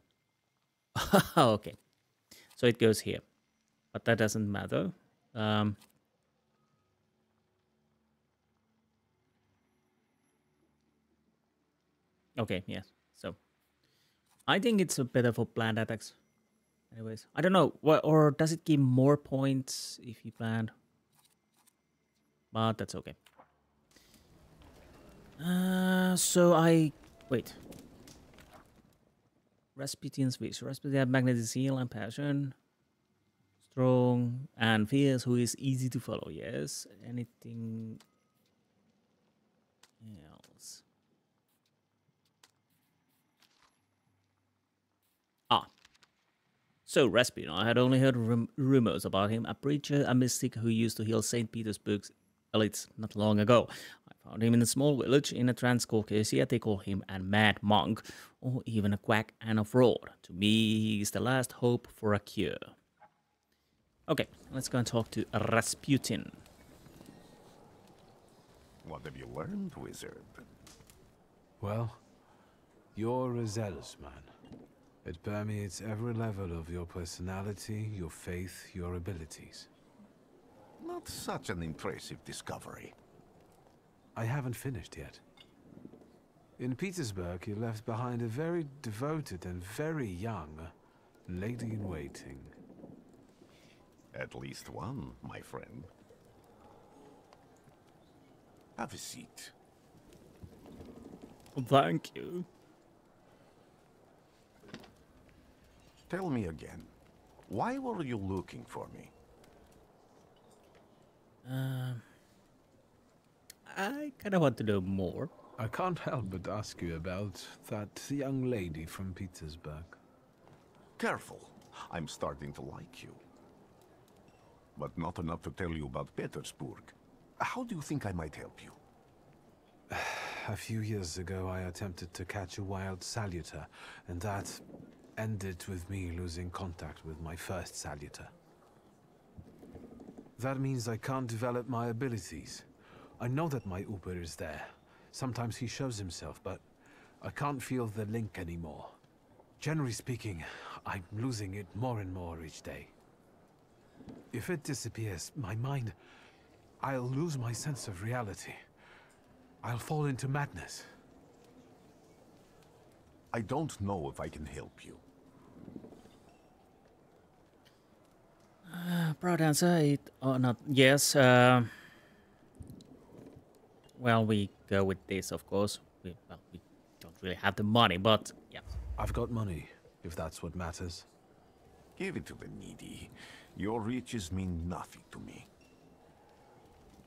Okay. So it goes here. But that doesn't matter. Okay, yes. So I think it's better for planned attacks. Anyways, I don't know. What, or does it give more points if you plan? But that's okay. So I... Wait. Rasputin's wish. Rasputin has magnetic zeal and passion. Strong and fierce, who is easy to follow. Yes. Anything else? Ah. So Rasputin, I had only heard rumors about him. A preacher, a mystic who used to heal St. Petersburg's elites not long ago. I found him in a small village in a Transcaucasia. They call him a mad monk, or even a quack and a fraud. To me, he is the last hope for a cure. Okay, let's go and talk to Rasputin. What have you learned, wizard? Well, you're a zealous man. It permeates every level of your personality, your faith, your abilities. Not such an impressive discovery. I haven't finished yet. In Petersburg, you left behind a very devoted and very young lady-in-waiting. At least one, my friend. Have a seat. Thank you. Tell me again, why were you looking for me? I kind of want to know more. I can't help but ask you about that young lady from Petersburg. Careful, I'm starting to like you. But not enough to tell you about Petersburg. How do you think I might help you? A few years ago, I attempted to catch a wild salutor, and that ended with me losing contact with my first salutor. That means I can't develop my abilities. I know that my Uber is there. Sometimes he shows himself, but I can't feel the link anymore. Generally speaking, I'm losing it more and more each day. If it disappears, my mind... I'll lose my sense of reality. I'll fall into madness. I don't know if I can help you. Proud answer, it or not? Yes. Well, we go with this, of course. We don't really have the money, but yeah. I've got money, if that's what matters. Give it to the needy. Your riches mean nothing to me.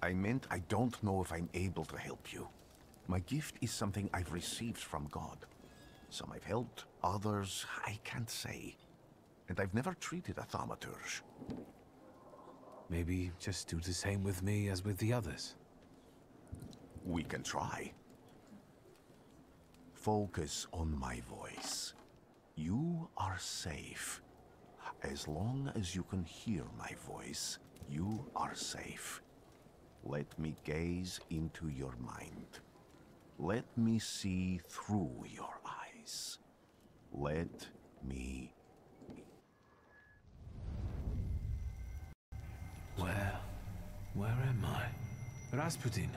I meant I don't know if I'm able to help you. My gift is something I've received from God. Some I've helped, others I can't say. And I've never treated a Thaumaturge. Maybe just do the same with me as with the others. We can try. Focus on my voice. You are safe. As long as you can hear my voice, You are safe. Let me gaze into your mind. Let me see through your eyes. Let me... Where am I? Rasputin.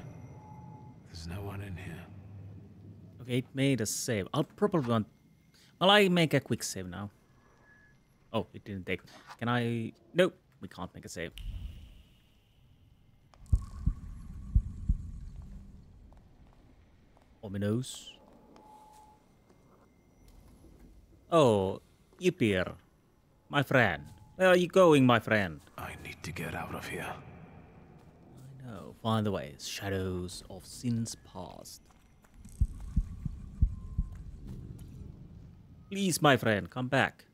There's no one in here. Okay, it made a save. I'll probably want... Well, I make a quick save now. Oh, it didn't take... Can I... Nope, we can't make a save. Ominous. Oh, Ypir. My friend. Where are you going, my friend? I need to get out of here. I know. Find the ways. Shadows of sins past. Please, my friend, come back.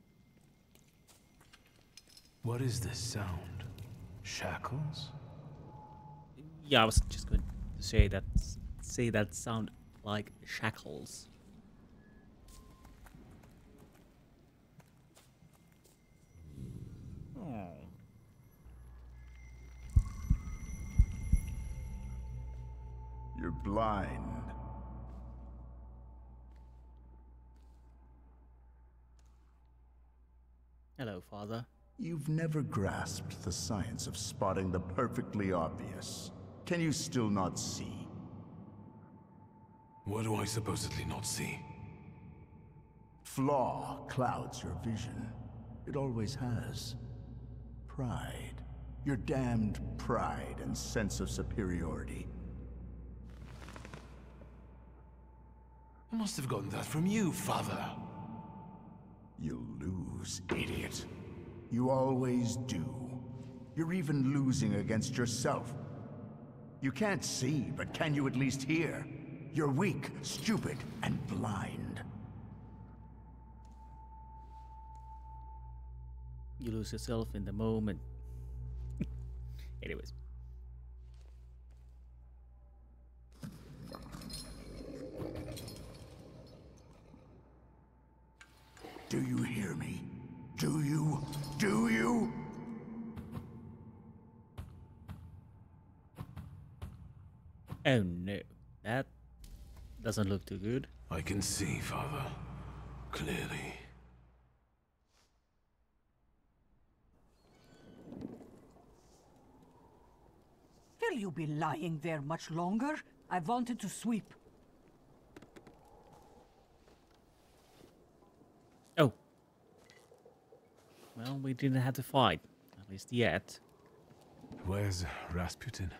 What is this sound? Shackles? Yeah, I was just going to say that sound like shackles. Oh. You're blind. Hello, Father. You've never grasped the science of spotting the perfectly obvious. Can you still not see? What do I supposedly not see? Flaw clouds your vision. It always has. Pride. Your damned pride and sense of superiority. I must have gotten that from you, Father. You'll lose, idiot. You always do. You're even losing against yourself. You can't see, but can you at least hear? You're weak, stupid, and blind. You lose yourself in the moment. Anyways. Do you hear me? Do you? Do you? Oh no, that doesn't look too good. I can see, Father. Clearly. Will you be lying there much longer? I wanted to sweep. Oh. Well, we didn't have to fight. At least yet. Where's Rasputin?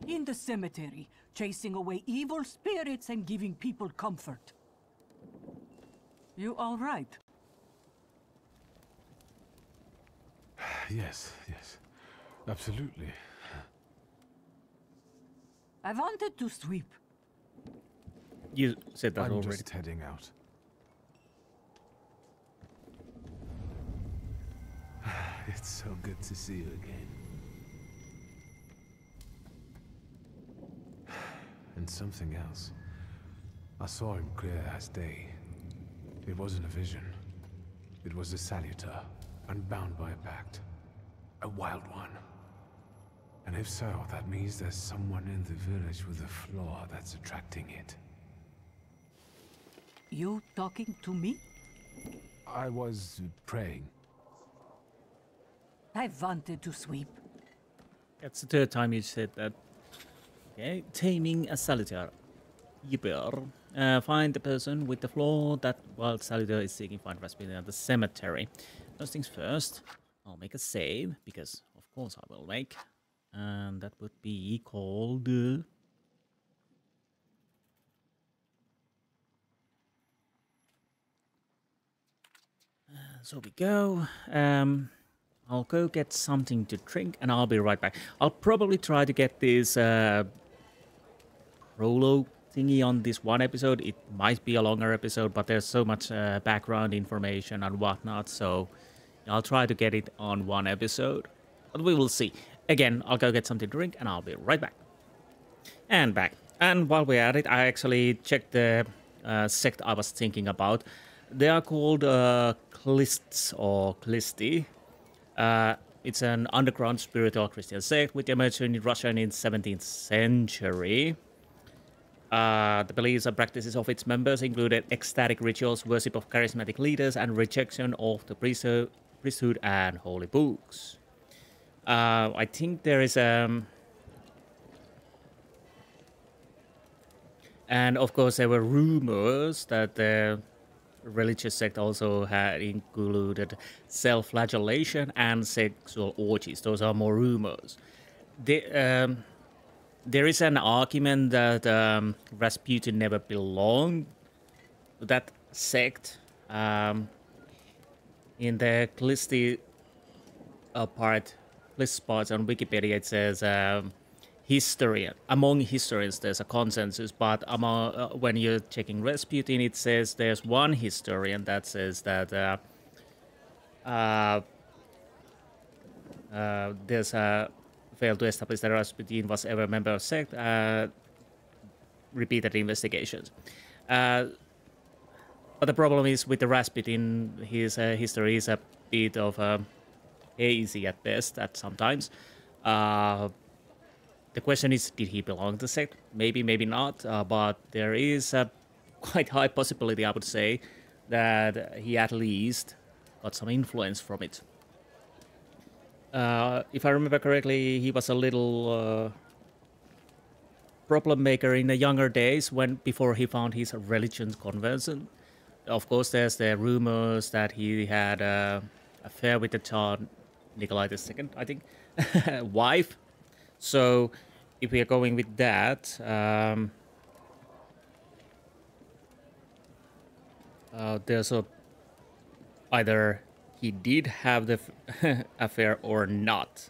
In the cemetery, chasing away evil spirits and giving people comfort. You all right? Yes. Absolutely. I wanted to sweep. You said that I'm already. just heading out. It's so good to see you again. And something else. I saw him clear as day. It wasn't a vision. It was a salutor, unbound by a pact. A wild one. And if so, that means there's someone in the village with a flaw that's attracting it. You talking to me? I was praying. I wanted to sweep. That's the third time you said that. Okay, taming a salutor. Ypir. Find the person with the flaw that while salutor is seeking find Rasputin at the cemetery. First things first, I'll make a save, because of course I will make. And that would be called... so we go. I'll go get something to drink and I'll be right back. I'll probably try to get this Rolo thingy on this one episode. It might be a longer episode, but there's so much background information and whatnot, so I'll try to get it on one episode. But we will see. Again, I'll go get something to drink and I'll be right back. And back. And while we're at it, I actually checked the sect I was thinking about. They are called Klists or Klisti. it's an underground spiritual Christian sect which emerged in Russia in the 17th century. The beliefs and practices of its members included ecstatic rituals, worship of charismatic leaders, and rejection of the priesthood and holy books. I think there is and of course there were rumors that the religious sect also had included self-flagellation and sexual orgies. Those are more rumors. There is an argument that Rasputin never belonged to that sect. In the list parts on Wikipedia, it says among historians there's a consensus, but when you're checking Rasputin, it says there's one historian that says that there's failed to establish that Rasputin was ever a member of sect. Repeated investigations. But the problem is with the Rasputin, his history is a bit of hazy at best at sometimes. The question is, did he belong to the sect? Maybe, maybe not, but there is a quite high possibility, I would say, that he at least got some influence from it. If I remember correctly, he was a little problem maker in the younger days before he found his religion conversion. Of course, there's the rumors that he had an affair with the Tsar Nikolai II, I think, wife. So, if we are going with that, there's either he did have the affair or not.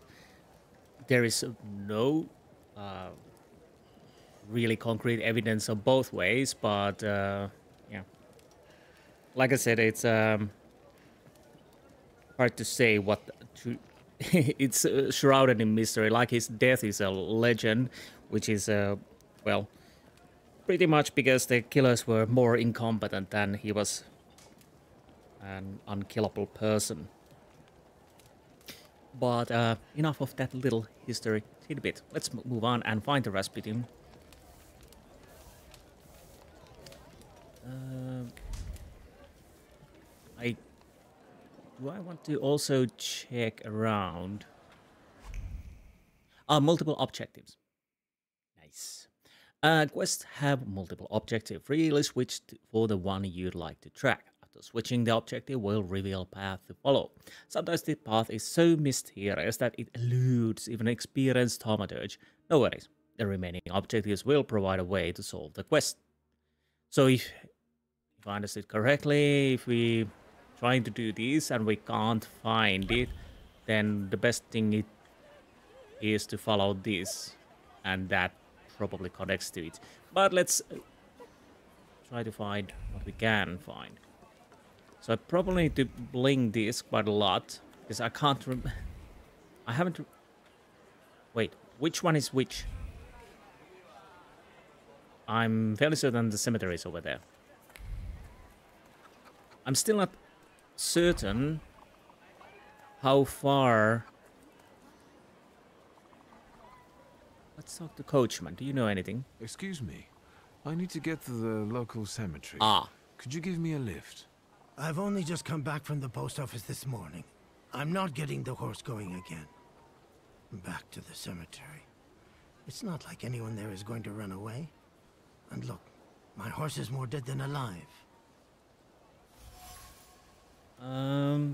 There is no really concrete evidence of both ways, but yeah. Like I said, it's hard to say what to. It's shrouded in mystery. Like his death is a legend, which is well, pretty much because the killers were more incompetent than he was an unkillable person. But enough of that little history tidbit. Let's move on and find the Rasputin. Do I want to also check around? Multiple objectives. Nice. Quests have multiple objectives. Freely switch for the one you'd like to track. After switching, the objective will reveal path to follow. Sometimes the path is so mysterious that it eludes even experienced Thaumaturge. No worries. The remaining objectives will provide a way to solve the quest. So if I understood correctly, if we trying to do this and we can't find it, then the best thing is to follow this, and that probably connects to it. But let's try to find what we can find. So I probably need to blink this quite a lot because I can't I haven't wait, which one is which? I'm fairly certain the cemetery is over there. I'm still not certain how far. Let's talk to Coachman. Do you know anything? Excuse me. I need to get to the local cemetery. Ah. Could you give me a lift? I've only just come back from the post office this morning. I'm not getting the horse going again. Back to the cemetery. It's not like anyone there is going to run away. And look, my horse is more dead than alive.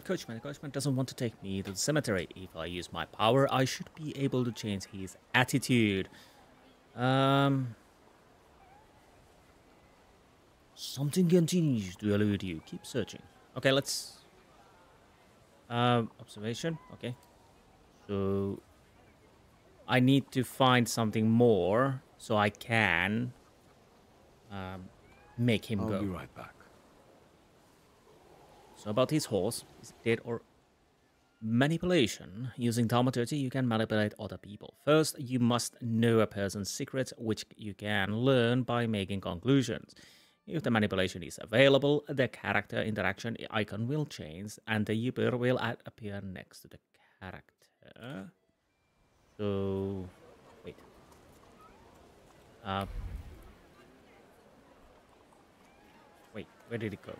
Coachman doesn't want to take me to the cemetery. If I use my power, I should be able to change his attitude. Something continues to elude you. Keep searching. Okay, let's... observation. Okay. So... I need to find something more so I can... make him go. I'll be right back. So about his horse, is it dead or... Manipulation. Using Thaumaturge, you can manipulate other people. First, you must know a person's secrets, which you can learn by making conclusions. If the manipulation is available, the character interaction icon will change, and the Uber will appear next to the character. there. So wait. Wait, where did it go?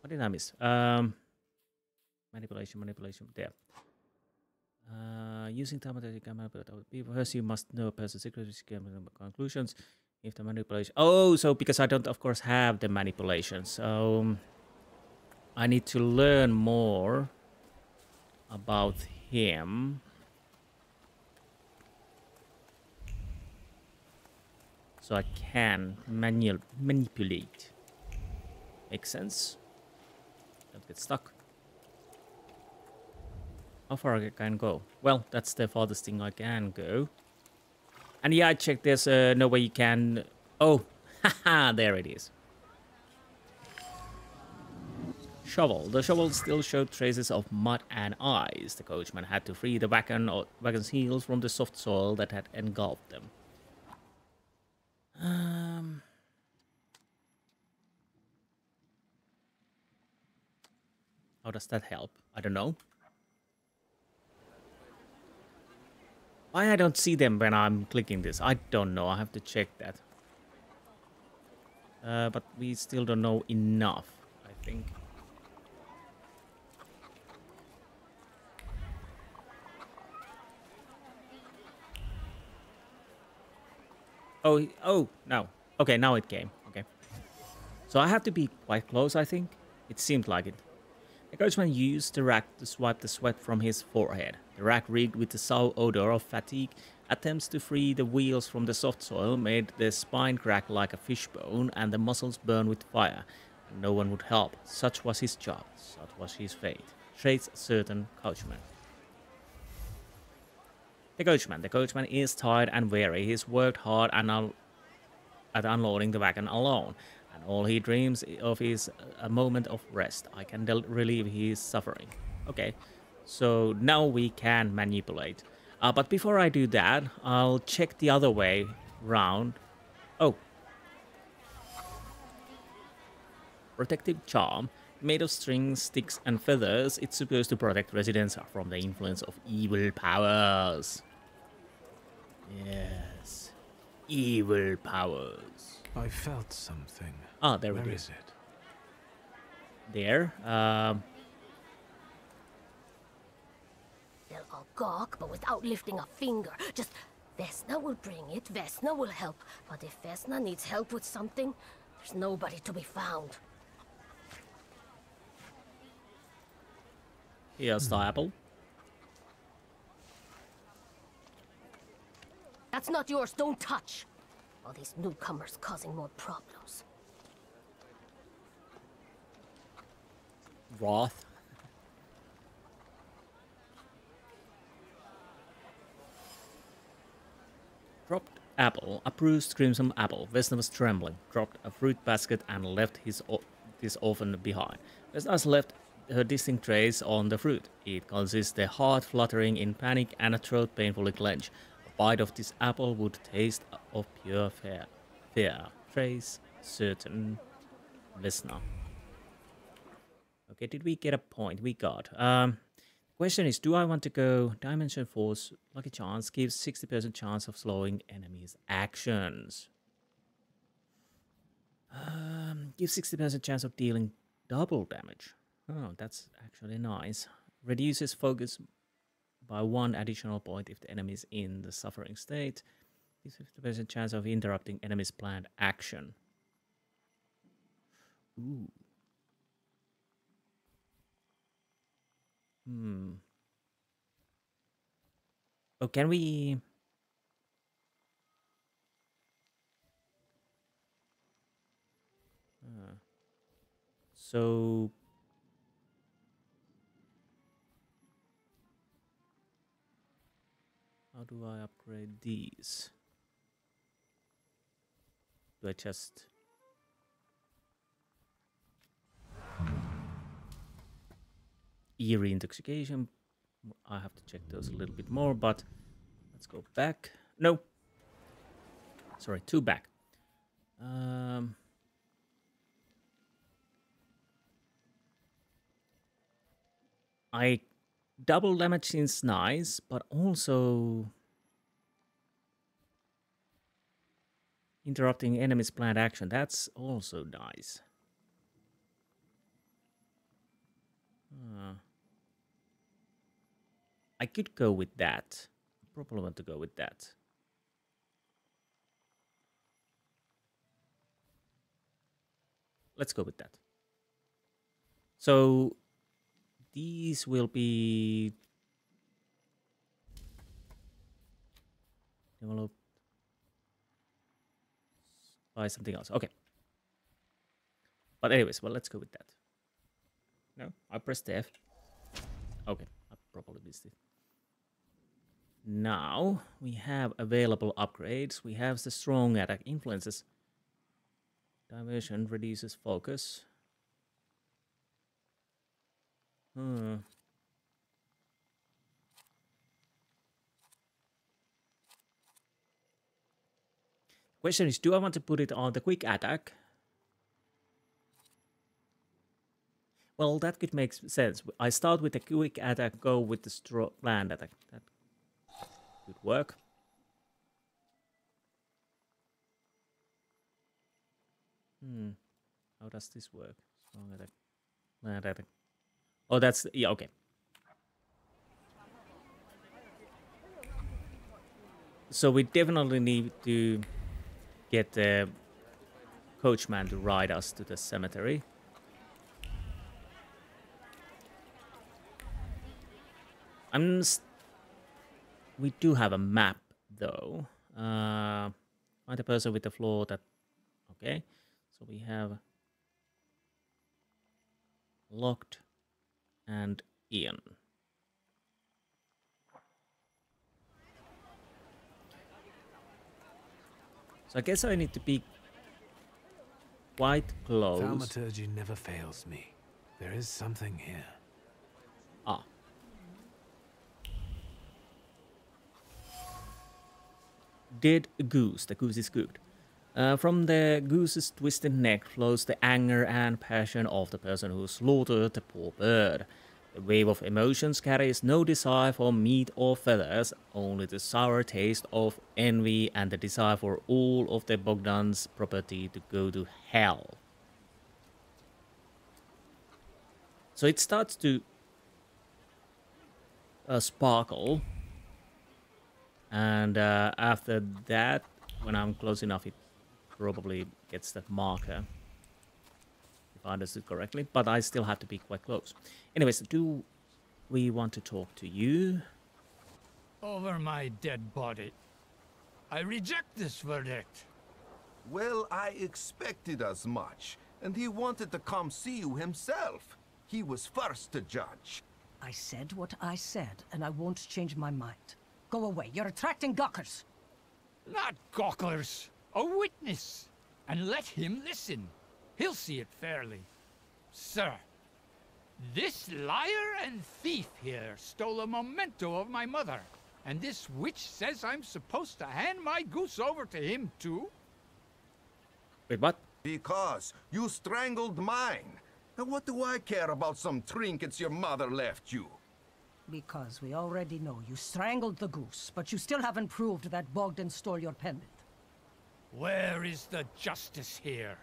What did I miss? Manipulation. There. Using Thaumaturge can manipulate other people. First, you must know a person's secrets, conclusions. If the manipulation... Oh, so because I don't, of course, have the manipulation. So I need to learn more about him. So I can manipulate. Makes sense. Don't get stuck. How far I can go? Well, that's the farthest thing I can go. And yeah, I checked. There's no way you can... Oh, haha, there it is. Shovel. The shovel still showed traces of mud and ice. The coachman had to free the wagon's heels from the soft soil that had engulfed them. How does that help? I don't know. Why I don't see them when I'm clicking this? I don't know. I have to check that. But we still don't know enough, I think. Oh, no. Okay, now it came. Okay. So I have to be quite close, I think. It seemed like it. The coachman used the rack to swipe the sweat from his forehead. The rack, reeked with the sour odor of fatigue. Attempts to free the wheels from the soft soil made the spine crack like a fishbone and the muscles burn with fire. No one would help. Such was his job. Such was his fate. Traits certain coachman. The coachman is tired and weary. He's worked hard at unloading the wagon alone. And all he dreams of is a moment of rest. I can relieve his suffering. Okay, so now we can manipulate. But before I do that, I'll check the other way round. Oh. Protective charm. Made of strings, sticks, and feathers, it's supposed to protect residents from the influence of evil powers. Yes. Evil powers. I felt something. Ah, there we go. Where is it? There. They'll all gawk, but without lifting a finger. Just, Vesna will bring it, Vesna will help. But if Vesna needs help with something, there's nobody to be found. Here's the apple. That's not yours, don't touch. All these newcomers causing more problems. Wrath. Dropped apple. A bruised crimson apple. Vesna was trembling. Dropped a fruit basket and left his orphan behind. Vesna has left her distinct trace on the fruit. It consists the heart fluttering in panic and a throat painfully clenched. A bite of this apple would taste of pure fear. Trace certain Vesna. Okay, did we get a point? We got. Question is, do I want to go Dimension Force? Lucky chance gives 60% chance of slowing enemies' actions. Gives 60% chance of dealing double damage. Oh, that's actually nice. Reduces focus by 1 additional point if the enemy is in the suffering state. Gives 50% chance of interrupting enemy's planned action. Ooh. Oh, can we... So... How do I upgrade these? Do I just... Eerie intoxication. I have to check those a little bit more, but let's go back. No. Sorry, 2 back. double damage seems nice, but also interrupting enemy's planned action. That's also nice. I could go with that. Probably want to go with that. Let's go with that. So these will be developed by something else. Okay. But anyways, well, let's go with that. No, I pressed F. Okay, I probably missed it. Now we have available upgrades. We have the strong attack influences. Diversion reduces focus. Question is, do I want to put it on the quick attack? Well, that could make sense. I start with the quick attack, go with the planned attack. That could work. How does this work? Strong attack, planned attack. Oh, that's, yeah, okay. So we definitely need to get the coachman to ride us to the cemetery. We do have a map though. Find a person with the floor that. Okay, so we have locked and Ian. So I guess I need to be quite close. Thaumaturge never fails me. There is something here. Ah. Dead goose. The goose is cooked. From the goose's twisted neck flows the anger and passion of the person who slaughtered the poor bird. The wave of emotions carries no desire for meat or feathers, only the sour taste of envy and the desire for all of the Bogdan's property to go to hell. So it starts to sparkle, and after that, when I'm close enough, it probably gets that marker, if I understood correctly, but I still have to be quite close. Anyways, do we want to talk to you? Over my dead body. I reject this verdict. Well, I expected as much, and he wanted to come see you himself. He was first to judge. I said what I said, and I won't change my mind. Go away, you're attracting gawkers. Not gawkers, a witness. And let him listen. He'll see it fairly. Sir, this liar and thief here stole a memento of my mother. And this witch says I'm supposed to hand my goose over to him too? Wait, what? Because you strangled mine. And what do I care about some trinkets your mother left you? Because we already know you strangled the goose, but you still haven't proved that Bogdan stole your pendant. Where is the justice here?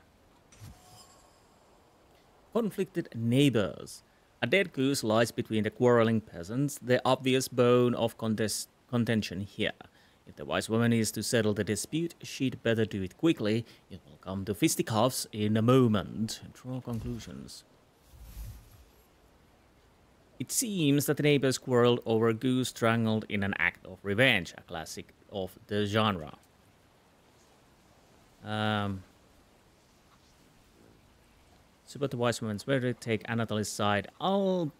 Conflicted neighbors. A dead goose lies between the quarreling peasants, the obvious bone of contention here. If the wise woman is to settle the dispute, she'd better do it quickly. It will come to fisticuffs in a moment. Draw conclusions. It seems that the neighbors quarreled over a goose strangled in an act of revenge, a classic of the genre. Support the wise woman's verdict, take Anatoly's side. I'll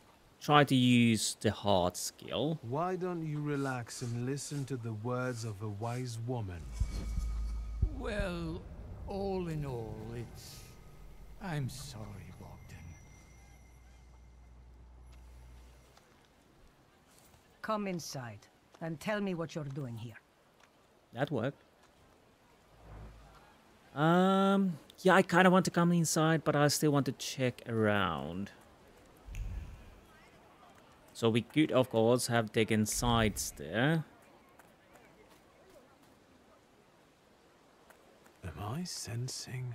try to use the heart skill. Why don't you relax and listen to the words of a wise woman? Well, all in all, it's... I'm sorry, Bogdan. Come inside and tell me what you're doing here. That worked. Yeah, I kind of want to come inside, but I still want to check around. So we could, of course, have taken sides there. Am I sensing?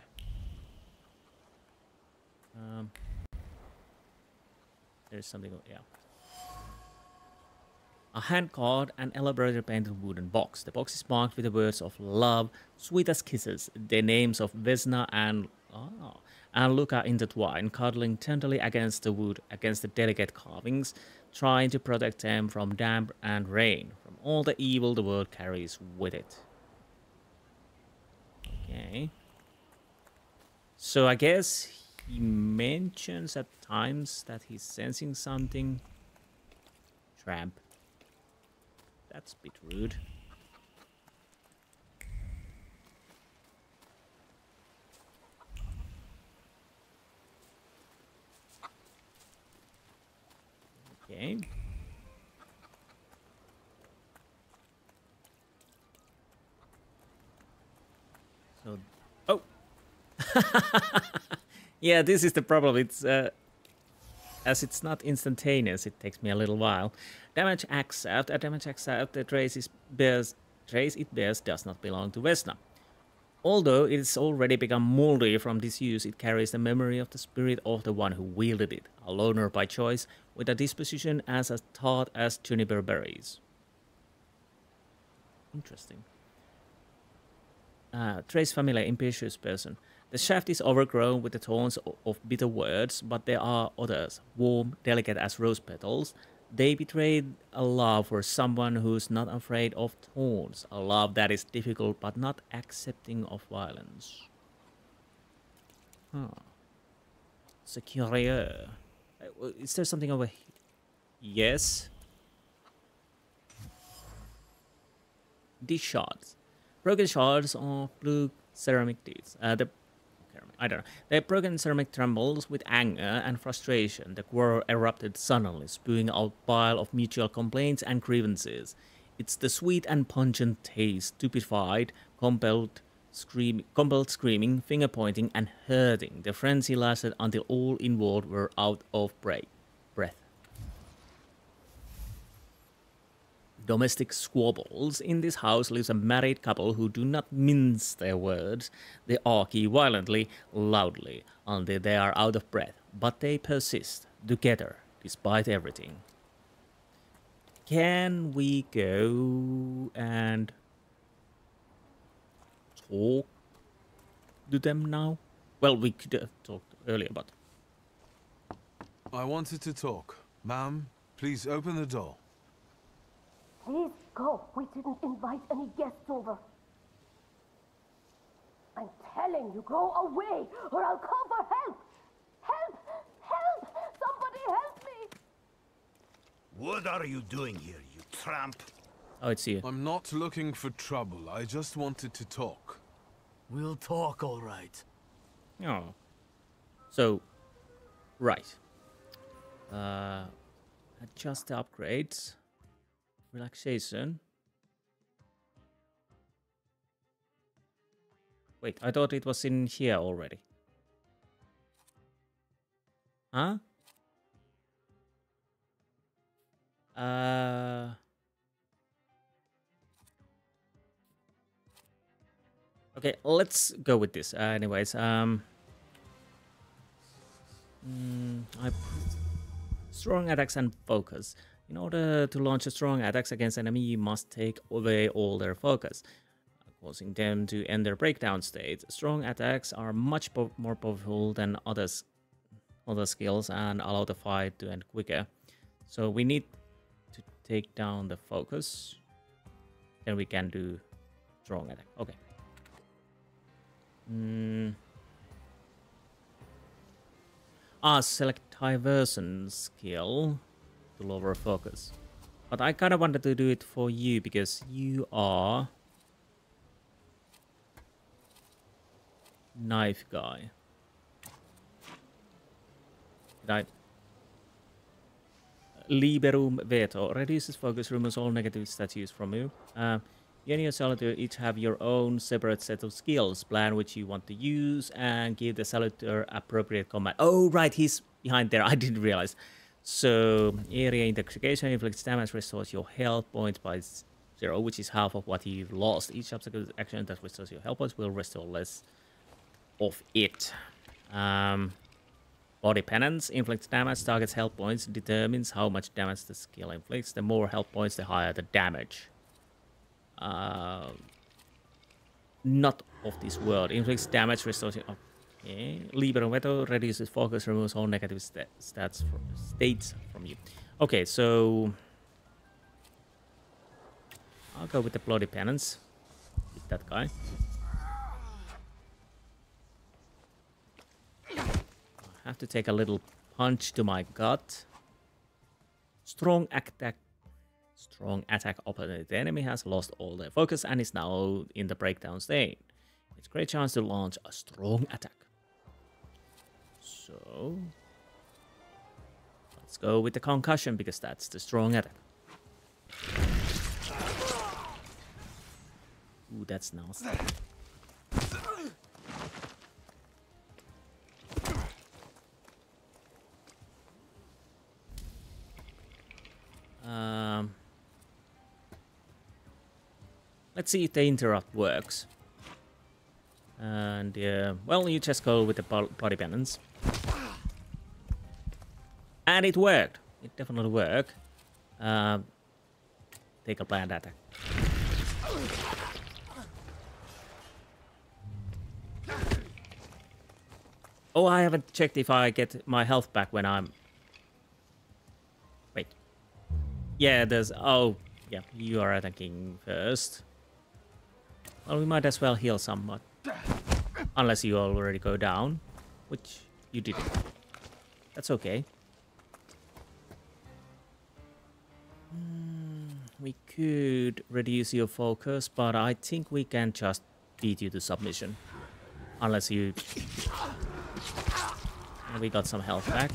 There's something, yeah. A hand-carved and elaborately painted wooden box. The box is marked with the words of love, sweet as kisses. The names of Vesna and Luca intertwined, cuddling tenderly against the wood, against the delicate carvings, trying to protect them from damp and rain, from all the evil the world carries with it. Okay. So I guess he mentions at times that he's sensing something. Tramp. That's a bit rude. Okay. So, oh. Yeah, this is the problem. It's as it's not instantaneous, it takes me a little while. Damage accept. A damage accept the trace it bears does not belong to Vesna. Although it has already become moldy from disuse, it carries the memory of the spirit of the one who wielded it, a loner by choice, with a disposition as tart as juniper berries. Interesting. Trace familiar, impetuous person. The shaft is overgrown with the thorns of bitter words, but there are others, warm, delicate as rose petals. They betrayed a love for someone who's not afraid of thorns, a love that is difficult but not accepting of violence. Huh. Securier. Is there something over here? Yes. These shards. Broken shards of blue ceramic discs. I don't know. The broken ceramic trembles with anger and frustration. The quarrel erupted suddenly, spewing out a pile of mutual complaints and grievances. It's the sweet and pungent taste, stupefied, compelled screaming, finger-pointing, and hurting. The frenzy lasted until all involved were out of breath. Domestic squabbles. In this house lives a married couple who do not mince their words. They argue violently, loudly, until they are out of breath. But they persist, together, despite everything. Can we go and talk to them now? Well, we could have talked earlier, but... I wanted to talk. Ma'am, please open the door. Please go. We didn't invite any guests over. I'm telling you, go away, or I'll call for help. Help! Help! Somebody help me! What are you doing here, you tramp? Oh, it's you. I'm not looking for trouble. I just wanted to talk. We'll talk, all right. Oh. So, right. Adjust the upgrades. Relaxation. Wait, I thought it was in here already. Huh? Okay, let's go with this. Anyways, strong attacks and focus. In order to launch a strong attacks against enemy, you must take away all their focus, causing them to end their breakdown state. Strong attacks are much more powerful than other skills and allow the fight to end quicker. So we need to take down the focus. Then we can do strong attack. Okay. Select diversion skill to lower focus. But I kind of wanted to do it for you because you are knife guy. Liberum veto reduces focus, removes all negative statues from you. You and your salutor each have your own separate set of skills. Plan which you want to use and give the salutor appropriate command. Oh, right, he's behind there. I didn't realize. So, area intoxication inflicts damage, restores your health points by 0, which is half of what you've lost. Each obstacle action that restores your health points will restore less of it. Body penance inflicts damage, targets health points, determines how much damage the skill inflicts. The more health points, the higher the damage. Not of this world. Inflicts damage, restores your... Okay. Libero Veto reduces focus, removes all negative states from you. Okay, so... I'll go with the Bloody Penance. With that guy. I have to take a little punch to my gut. Strong attack. Strong attack opponent. The enemy has lost all their focus and is now in the breakdown state. It's a great chance to launch a strong attack. So let's go with the concussion because that's the strong attack. Ooh, that's nasty. Let's see if the interrupt works. And well, you just go with the body penance. And it worked. It definitely worked. Take a planned attack. Oh, I haven't checked if I get my health back when I'm... Wait. Yeah, there's... Oh, yeah, you are attacking first. Well, we might as well heal somewhat. Unless you already go down. Which you didn't. That's okay. We could reduce your focus, but I think we can just beat you to submission. Unless you... And we got some health back.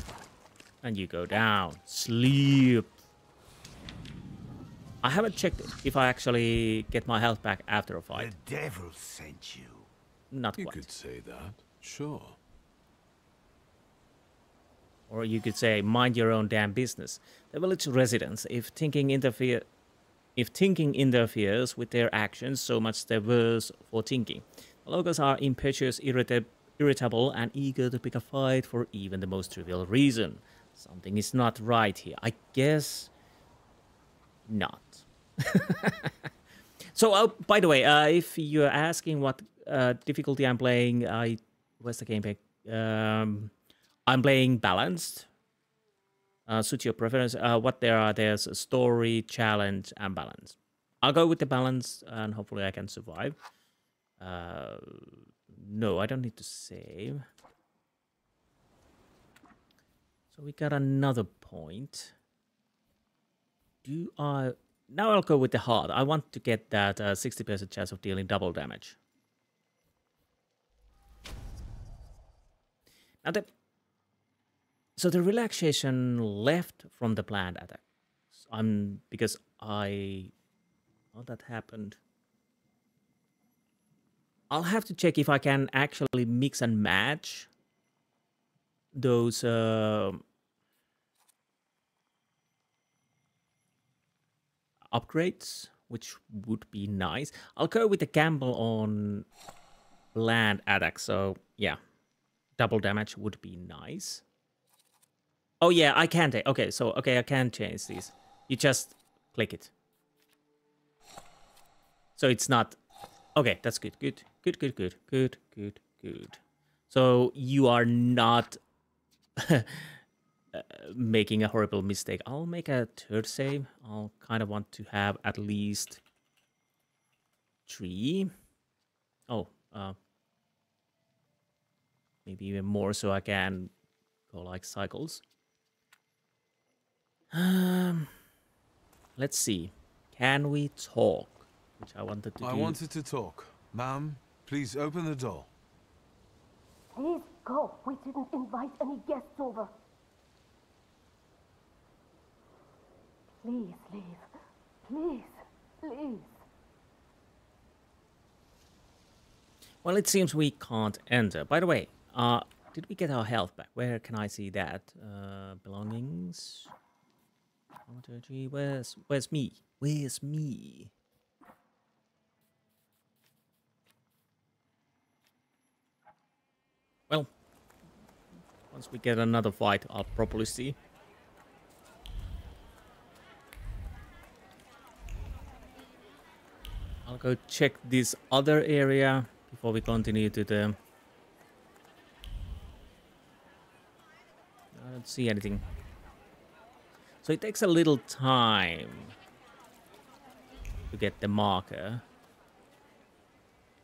And you go down. Sleep. I haven't checked if I actually get my health back after a fight. The devil sent you. Not quite. You could say that, sure. Or you could say, mind your own damn business. The village residents, if thinking interferes with their actions, so much the worse for thinking. The locals are impetuous, irritable, and eager to pick a fight for even the most trivial reason. Something is not right here. I guess not. So, by the way, if you're asking what difficulty I'm playing, where's the gameplay? I'm playing balanced. Suit your preference. There's a story, challenge, and balance. I'll go with the balance, and hopefully I can survive. No, I don't need to save. So we got another point. Now I'll go with the hard. I want to get that 60% chance of dealing double damage. Now so the relaxation left from the planned attack. Because how that happened. I'll have to check if I can actually mix and match those upgrades, which would be nice. I'll go with the gamble on land attack. So yeah, double damage would be nice. Oh yeah, I can take. Okay, so I can change these. You just click it. So it's not. Okay, that's good. Good. So you are not making a horrible mistake. I'll make a third save. I'll kind of want to have at least 3. Oh, maybe even more, so I can go like cycles. Let's see. Can we talk? Which I wanted to do. I wanted to talk. Ma'am, please open the door. Please go. We didn't invite any guests over. Please leave. Please. Well, it seems we can't enter. By the way, did we get our health back? Where can I see that? Belongings. Thaumaturge. Where's me? Where's me? Well, once we get another fight, I'll probably see. I'll go check this other area before we continue to the... I don't see anything. So it takes a little time to get the marker.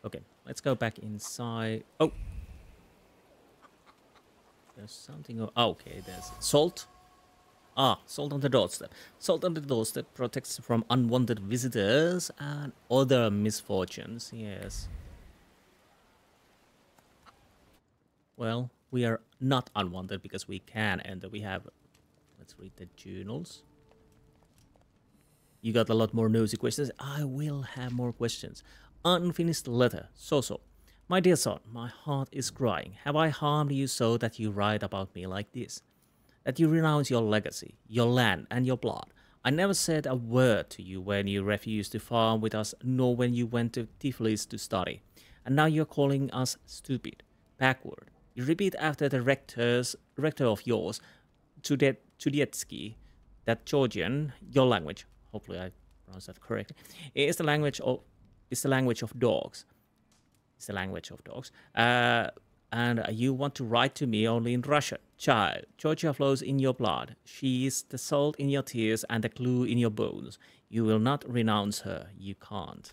Okay, let's go back inside. Oh! There's something... Oh, okay, there's salt. Ah, salt on the doorstep. Salt on the doorstep protects from unwanted visitors and other misfortunes. Yes. Well, we are not unwanted because we can enter. We have... Let's read the journals. You got a lot more nosy questions. I will have more questions. Unfinished letter. So. My dear son, my heart is crying. Have I harmed you so that you write about me like this? That you renounce your legacy, your land, and your blood? I never said a word to you when you refused to farm with us, nor when you went to Tiflis to study. And now you're calling us stupid, backward. You repeat after the rector of yours, Chudietsky, that Georgian, your language, hopefully I pronounced that correctly, is the language of dogs. It's the language of dogs. And you want to write to me only in Russian. Child, Georgia flows in your blood. She is the salt in your tears and the glue in your bones. You will not renounce her. You can't.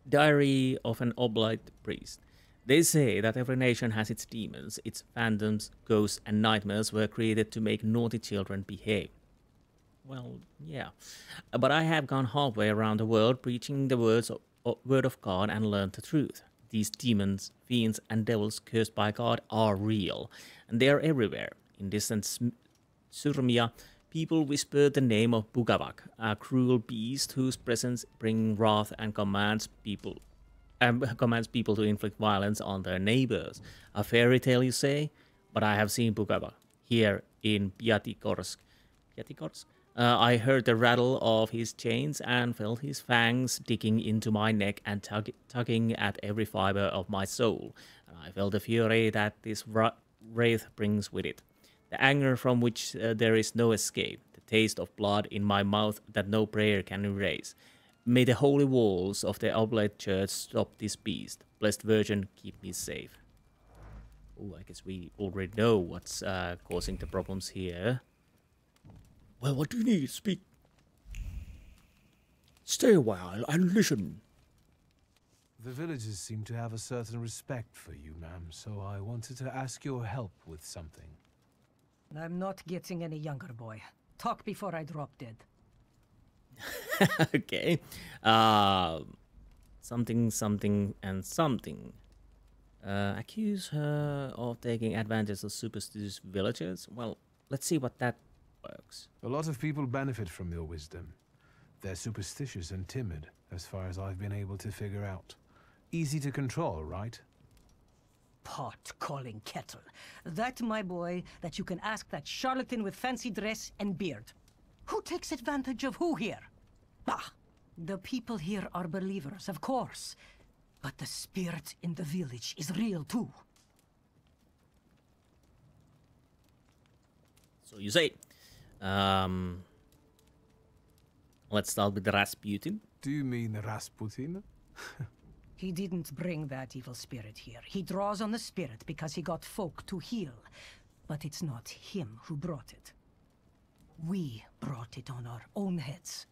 Diary of an Oblate Priest. They say that every nation has its demons. Its phantoms, ghosts, and nightmares were created to make naughty children behave. Well, yeah. But I have gone halfway around the world preaching the word of God and learned the truth. These demons, fiends, and devils cursed by God are real, and they are everywhere. In distant Surmia, people whisper the name of Bugavak, a cruel beast whose presence brings wrath and commands people to inflict violence on their neighbors. A fairy tale, you say? But I have seen Bugavak here in Piatikorsk. I heard the rattle of his chains and felt his fangs digging into my neck and tugging at every fiber of my soul. And I felt the fury that this wraith brings with it. The anger from which there is no escape. The taste of blood in my mouth that no prayer can erase. May the holy walls of the Oblate Church stop this beast. Blessed Virgin, keep me safe. Oh, I guess we already know what's causing the problems here. Well, what do you need? Speak. Stay a while and listen. The villagers seem to have a certain respect for you, ma'am, so I wanted to ask your help with something. I'm not getting any younger, boy. Talk before I drop dead. Okay. Something, and something. Accuse her of taking advantage of superstitious villagers? Well, let's see what that works. A lot of people benefit from your wisdom. They're superstitious and timid, as far as I've been able to figure out. Easy to control, right? Pot calling kettle. That, my boy, that you can ask that charlatan with fancy dress and beard. Who takes advantage of who here? Bah! The people here are believers, of course. But the spirit in the village is real too. So you say. Let's start with Rasputin. Do you mean Rasputin? He didn't bring that evil spirit here. He draws on the spirit because he got folk to heal. But it's not him who brought it. We brought it on our own heads.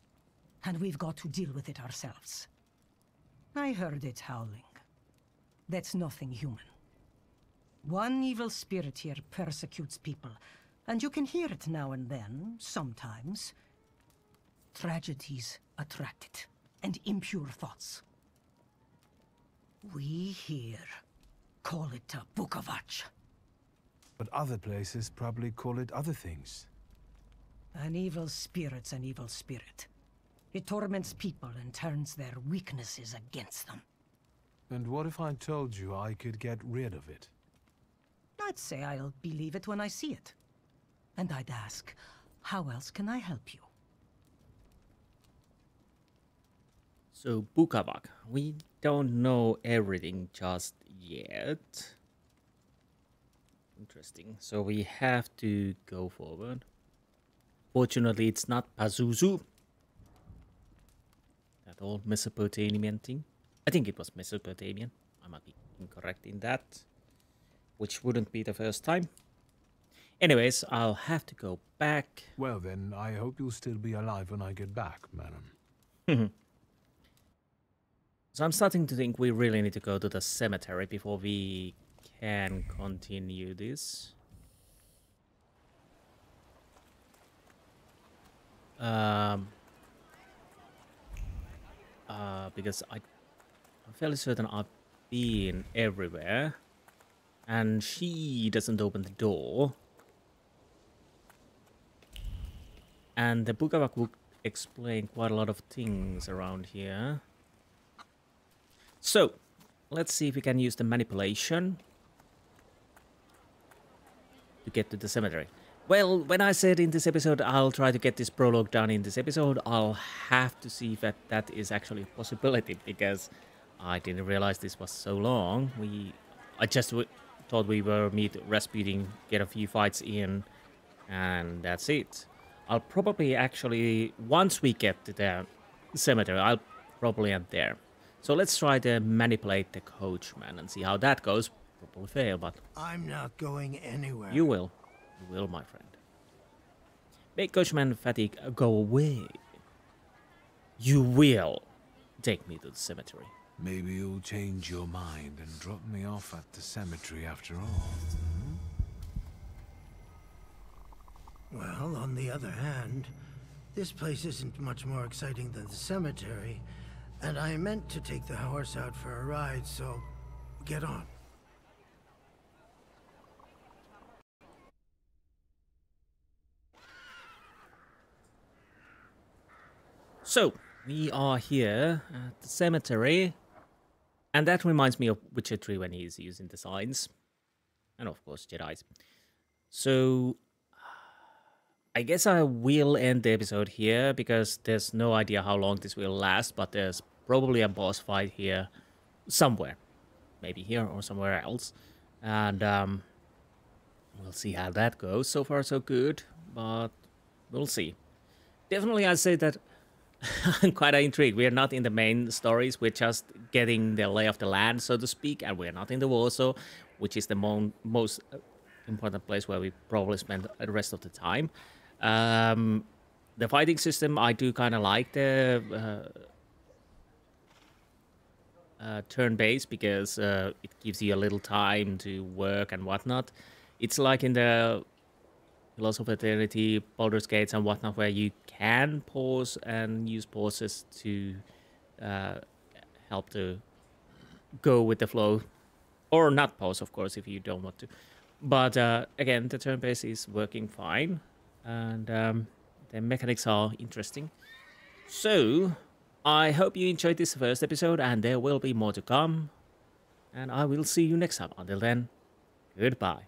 And we've got to deal with it ourselves. I heard it howling. That's nothing human. One evil spirit here persecutes people. And you can hear it now and then, sometimes. Tragedies attract it, and impure thoughts. We here call it a Bukavach. But other places probably call it other things. An evil spirit's an evil spirit. It torments people and turns their weaknesses against them. And what if I told you I could get rid of it? I'd say I'll believe it when I see it. And I'd ask, how else can I help you? So, Bukavak, we don't know everything just yet. Interesting. So we have to go forward. Fortunately, it's not Pazuzu. That old Mesopotamian thing. I think it was Mesopotamian. I might be incorrect in that. Which wouldn't be the first time. Anyways, I'll have to go back. Well then, I hope you'll still be alive when I get back, madam. So I'm starting to think we really need to go to the cemetery before we can continue this. Because I'm fairly certain I've been everywhere. And she doesn't open the door. And the Bukavak would explain quite a lot of things around here. So, let's see if we can use the manipulation to get to the cemetery. Well, when I said in this episode I'll try to get this prologue done in this episode, I'll have to see if that is actually a possibility, because I didn't realize this was so long. I just thought we were meet Rasputin, get a few fights in, and that's it. I'll probably actually, once we get to the cemetery, I'll probably end there. So let's try to manipulate the coachman and see how that goes. Probably fail, but... I'm not going anywhere. You will. You will, my friend. Make coachman fatigue go away. You will take me to the cemetery. Maybe you'll change your mind and drop me off at the cemetery after all. Well, on the other hand, this place isn't much more exciting than the cemetery, and I meant to take the horse out for a ride, so get on. So, we are here at the cemetery, and that reminds me of Witcher 3 when he's using the signs, and of course Jedi's. So, I guess I will end the episode here, because there's no idea how long this will last, but there's probably a boss fight here somewhere. Maybe here or somewhere else. And we'll see how that goes. So far so good, but we'll see. Definitely I'd say that I'm quite intrigued. We're not in the main stories, we're just getting the lay of the land, so to speak, and we're not in the Warsaw, which is the most important place where we probably spend the rest of the time. The fighting system, I do kind of like the turn-based, because it gives you a little time to work and whatnot. It's like in the Loss of Eternity, Baldur's Gates and whatnot, where you can pause and use pauses to help to go with the flow. Or not pause, of course, if you don't want to. But again, the turn-based is working fine. And the mechanics are interesting. So, I hope you enjoyed this first episode, and there will be more to come. And I will see you next time. Until then, goodbye.